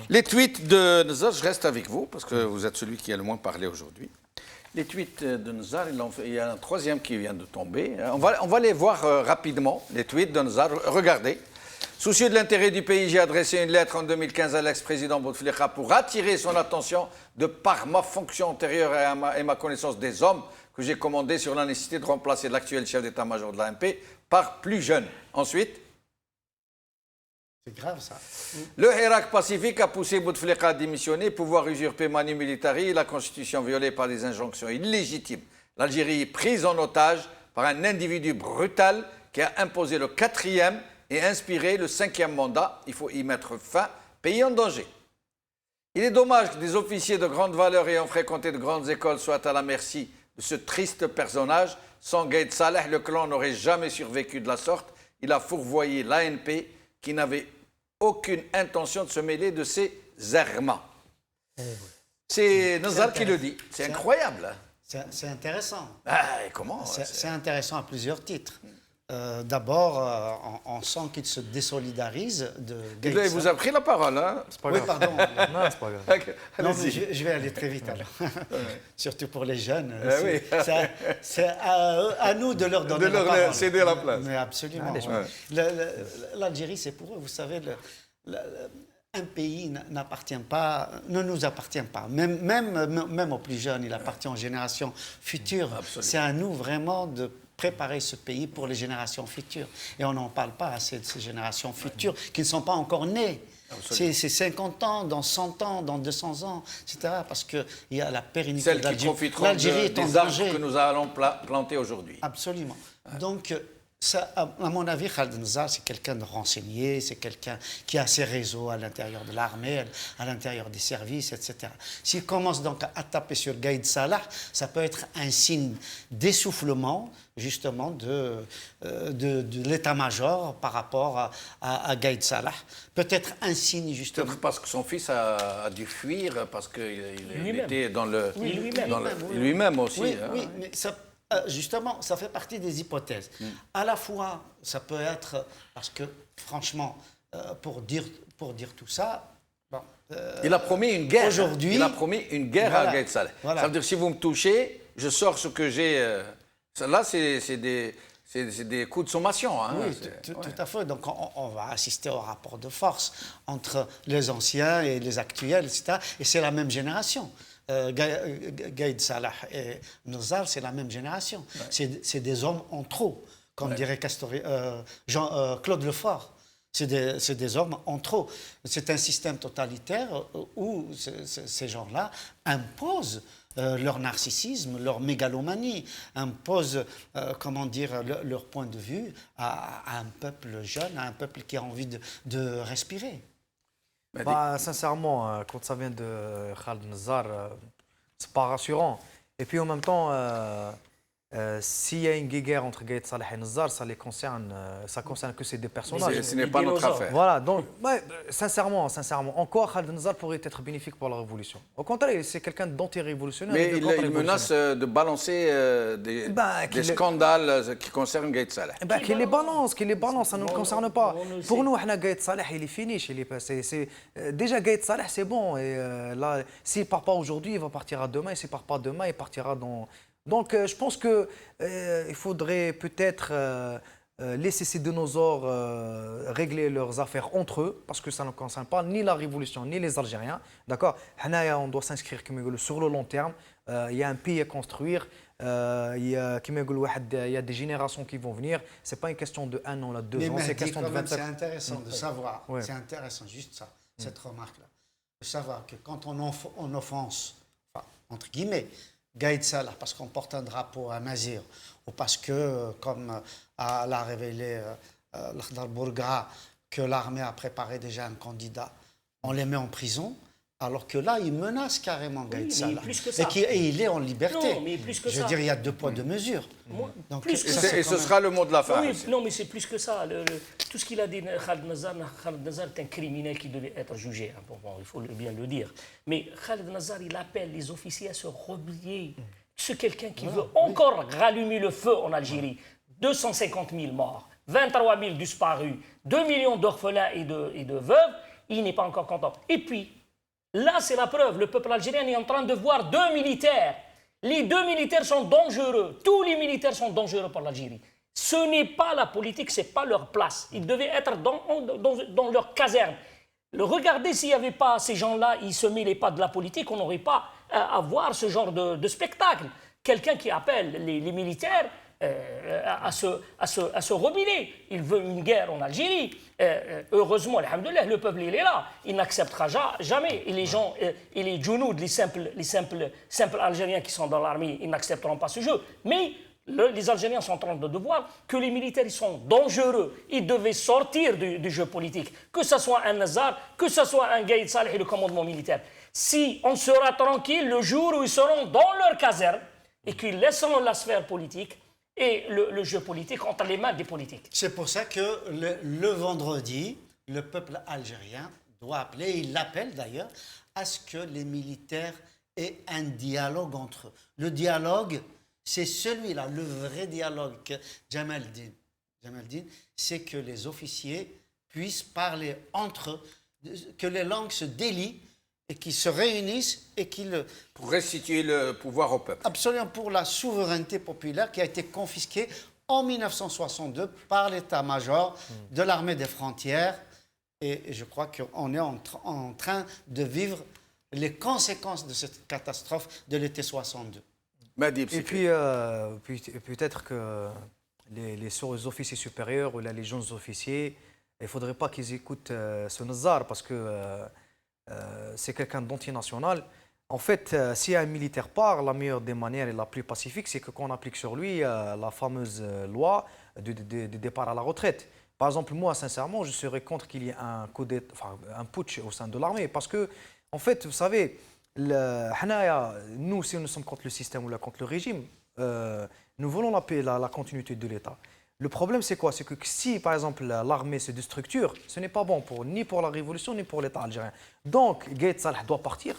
Les tweets de Nazar, je reste avec vous, parce que vous êtes celui qui a le moins parlé aujourd'hui. Les tweets de Nazar, il y a un 3e qui vient de tomber. On va les voir rapidement, les tweets de Nazar. Regardez. Soucieux de l'intérêt du pays, j'ai adressé une lettre en 2015 à l'ex-président Bouteflika pour attirer son attention de par ma fonction antérieure et ma connaissance des hommes que j'ai commandé sur la nécessité de remplacer l'actuel chef d'état-major de l'AMP par plus jeune. Ensuite, c'est grave, ça. Le Hirak pacifique a poussé Bouteflika à démissionner, pouvoir usurper Manu Militari, la constitution violée par des injonctions illégitimes. L'Algérie est prise en otage par un individu brutal qui a imposé le 4e et inspiré le 5e mandat. Il faut y mettre fin, pays en danger. Il est dommage que des officiers de grande valeur ayant fréquenté de grandes écoles soient à la merci de ce triste personnage. Sans Gaïd Salah, le clan n'aurait jamais survécu de la sorte. Il a fourvoyé l'ANP qui n'avait aucune intention de se mêler de ces errements. C'est Nazar qui le dit. C'est incroyable. C'est intéressant. Ah, et comment C'est intéressant à plusieurs titres. D'abord, on sent qu'il se désolidarise de Gaïd Salah. Il vous a pris la parole, hein? C'est pas Oui, grave. pardon. Non, c'est pas grave. Non, mais je vais aller très vite alors. Surtout pour les jeunes. Oui. C'est à nous de leur donner la parole. céder la place. Mais absolument. L'Algérie, c'est pour eux. Vous savez, un pays ne nous appartient pas. Même aux plus jeunes, il appartient aux générations futures. C'est à nous vraiment de préparer ce pays pour les générations futures. Et on n'en parle pas assez de ces générations futures qui ne sont pas encore nées. C'est 50 ans, dans 100 ans, dans 200 ans, etc. Parce qu'il y a la pérennité de l'Algérie. Celles qui profiteront des arbres que nous allons planter aujourd'hui. Absolument. Donc, Ça, à mon avis, Khaled Nzar, c'est quelqu'un de renseigné, c'est quelqu'un qui a ses réseaux à l'intérieur de l'armée, à l'intérieur des services, etc. S'il commence donc à taper sur Gaïd Salah, ça peut être un signe d'essoufflement, justement, de l'état-major par rapport à Gaïd Salah. Peut-être un signe, justement. Peut-être parce que son fils a dû fuir, parce qu'il Lui-même. était dans le... Oui, lui-même. Lui-même aussi. Oui, hein. oui, mais ça, justement, ça fait partie des hypothèses. À la fois, ça peut être, parce que franchement, pour dire tout ça, bon, Il a promis une guerre. Aujourd'hui, il a promis une guerre voilà, à Gaïd Salah. voilà. Ça veut dire si vous me touchez, je sors ce que j'ai. Là, c'est des coups de sommation. Hein. oui, tout à fait. Donc, on va assister au rapport de force entre les anciens et les actuels, etc. Et c'est la même génération. Gaïd Salah et Nzar, c'est la même génération. Ouais. C'est des hommes en trop, comme dirait Claude Lefort. C'est des hommes en trop. C'est un système totalitaire où ces gens-là imposent leur narcissisme, leur mégalomanie, imposent, comment dire, leur point de vue à un peuple jeune, à un peuple qui a envie de respirer. Bah, sincèrement, quand ça vient de Khaled Nzar, c'est pas rassurant. Et puis en même temps, s'il y a une guerre entre Gaïd Salah et Nzar, ça concerne que ces deux personnages. Ce n'est pas notre affaire. Voilà, donc, ouais, sincèrement, encore Khaled Nzar pourrait être bénéfique pour la révolution. Au contraire, c'est quelqu'un d'anti-révolutionnaire. Mais il menace de balancer des scandales qui concernent Gaïd Salah. Qu'il les balance, ça ne nous concerne pas. Pour nous, Gaïd Salah, il est fini. Déjà, Gaïd Salah, c'est bon. Et là, s'il ne part pas aujourd'hui, il va partir demain. Et s'il ne part pas demain, il partira dans... Donc, je pense qu'il faudrait peut-être laisser ces dinosaures régler leurs affaires entre eux, parce que ça ne concerne pas ni la révolution, ni les Algériens. D'accord ? On doit s'inscrire sur le long terme. Il y a un pays à construire. Il y a des générations qui vont venir. Ce n'est pas une question de 1 an, 2 ans, c'est une question de 25 ans. C'est intéressant de savoir, c'est intéressant, juste ça, cette remarque-là, de savoir que quand on offense, enfin, entre guillemets, Gaïd Salah, parce qu'on porte un drapeau à Mazir, ou parce que, comme l'a révélé l'Akhdar Bourgra, que l'armée a préparé déjà un candidat, on les met en prison, alors que là, il menace carrément Gaïd Salah. Et il est en liberté. Non, mais plus que Je veux dire, il y a 2 poids, 2 mesures. Donc, et ce sera le mot de la fin. Oui, non, mais c'est plus que ça. Tout ce qu'il a dit, Khaled Nzar est un criminel qui devait être jugé. Bon, il faut bien le dire. Mais Khaled Nzar, il appelle les officiers à se replier. C'est quelqu'un qui veut encore rallumer le feu en Algérie. 250 000 morts, 23 000 disparus, 2 millions d'orphelins et de veuves. Il n'est pas encore content. Et puis, là, c'est la preuve. Le peuple algérien est en train de voir 2 militaires. Les 2 militaires sont dangereux. Tous les militaires sont dangereux pour l'Algérie. Ce n'est pas la politique, ce n'est pas leur place. Ils devaient être dans leur caserne. Regardez s'il n'y avait pas ces gens-là, ils se mêlaient pas de la politique, on n'aurait pas à voir ce genre de spectacle. Quelqu'un qui appelle les militaires à se rebeller. Il veut une guerre en Algérie. Heureusement, alhamdoulilah, le peuple il est là. Il n'acceptera jamais. Et les gens, et les djounoud, les simples Algériens qui sont dans l'armée, ils n'accepteront pas ce jeu. Mais les Algériens sont en train de voir que les militaires ils sont dangereux. Ils devaient sortir du jeu politique. Que ce soit un Nzar, que ce soit un Gaïd Salah et le commandement militaire. Si on sera tranquille le jour où ils seront dans leur caserne et qu'ils laisseront la sphère politique et le jeu politique entre les mains des politiques. C'est pour ça que le vendredi, le peuple algérien doit appeler, il l'appelle d'ailleurs, à ce que les militaires aient un dialogue entre eux. Le dialogue, c'est celui-là, le vrai dialogue que Jamal dit, c'est que les officiers puissent parler entre eux, que les langues se délient et qu'ils se réunissent et qu'ils... Pour restituer le pouvoir au peuple. Absolument, pour la souveraineté populaire qui a été confisquée en 1962 par l'état-major de l'armée des frontières. Et je crois qu'on est en train de vivre les conséquences de cette catastrophe de l'été 62. Et puis, peut-être que les officiers supérieurs ou les jeunes officiers, il ne faudrait pas qu'ils écoutent ce Nzar parce que c'est quelqu'un d'antinational. En fait, si un militaire part, la meilleure des manières et la plus pacifique, c'est qu'on applique sur lui la fameuse loi de départ à la retraite. Par exemple, moi, sincèrement, je serais contre qu'il y ait un putsch au sein de l'armée. Parce que, en fait, vous savez, nous, si nous sommes contre le système ou contre le régime, nous voulons la paix, la continuité de l'État. Le problème, c'est quoi? C'est que si, par exemple, l'armée se déstructure, ce n'est pas bon ni pour la révolution, ni pour l'État algérien. Donc, Gaïd Salah doit partir.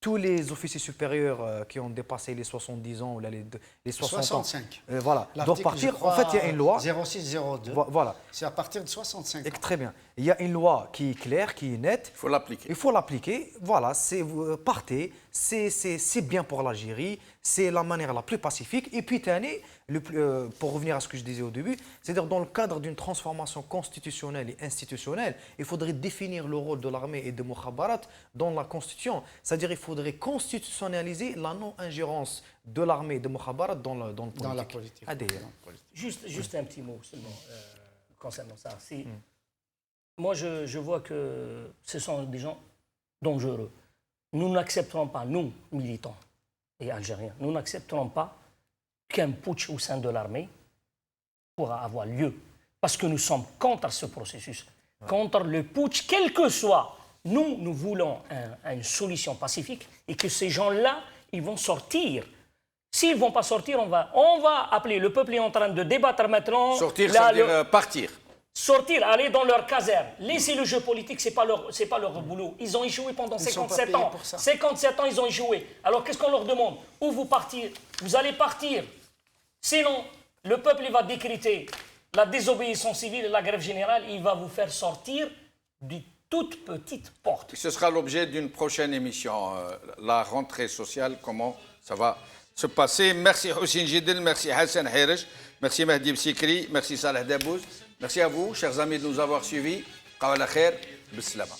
Tous les officiers supérieurs qui ont dépassé les 70 ans ou les 60 65. ans, voilà, doivent partir. Crois, en fait, il y a une loi. 0602. Voilà. C'est à partir de 65 ans. Très bien. Il y a une loi qui est claire, qui est nette. Il faut l'appliquer. Il faut l'appliquer. Voilà, partez. C'est bien pour l'Algérie. C'est la manière la plus pacifique. Et puis, pour revenir à ce que je disais au début, c'est-à-dire dans le cadre d'une transformation constitutionnelle et institutionnelle, il faudrait définir le rôle de l'armée et de Mukhabarat dans la Constitution. C'est-à-dire qu'il faudrait constitutionnaliser la non-ingérence de l'armée et de Mukhabarat dans la politique. Juste un petit mot seulement concernant ça. Moi, je vois que ce sont des gens dangereux. Nous n'accepterons pas, nous, militants et Algériens, nous n'accepterons pas qu'un putsch au sein de l'armée pourra avoir lieu. Parce que nous sommes contre ce processus, contre le putsch, quel que soit. Nous voulons une solution pacifique et que ces gens-là, ils vont sortir. S'ils ne vont pas sortir, on va appeler. Le peuple est en train de débattre maintenant. Sortir, ça veut dire partir. Sortir, aller dans leur caserne. Laisser le jeu politique, ce n'est pas leur boulot. Ils ont échoué pendant 57 ans. 57 ans, ils ont échoué. Alors, qu'est-ce qu'on leur demande? Où vous partir? Vous allez partir. Sinon, le peuple il va décréter la désobéissance civile et la grève générale. Il va vous faire sortir d'une toute petite porte. Ce sera l'objet d'une prochaine émission. La rentrée sociale, comment ça va se passer. Merci Houssine Jidel, merci Hassan Hirj, merci Mahdi Bsikri, merci Salah Dabouz. Merci à vous, chers amis, de nous avoir suivis. Qawala khair, bislama.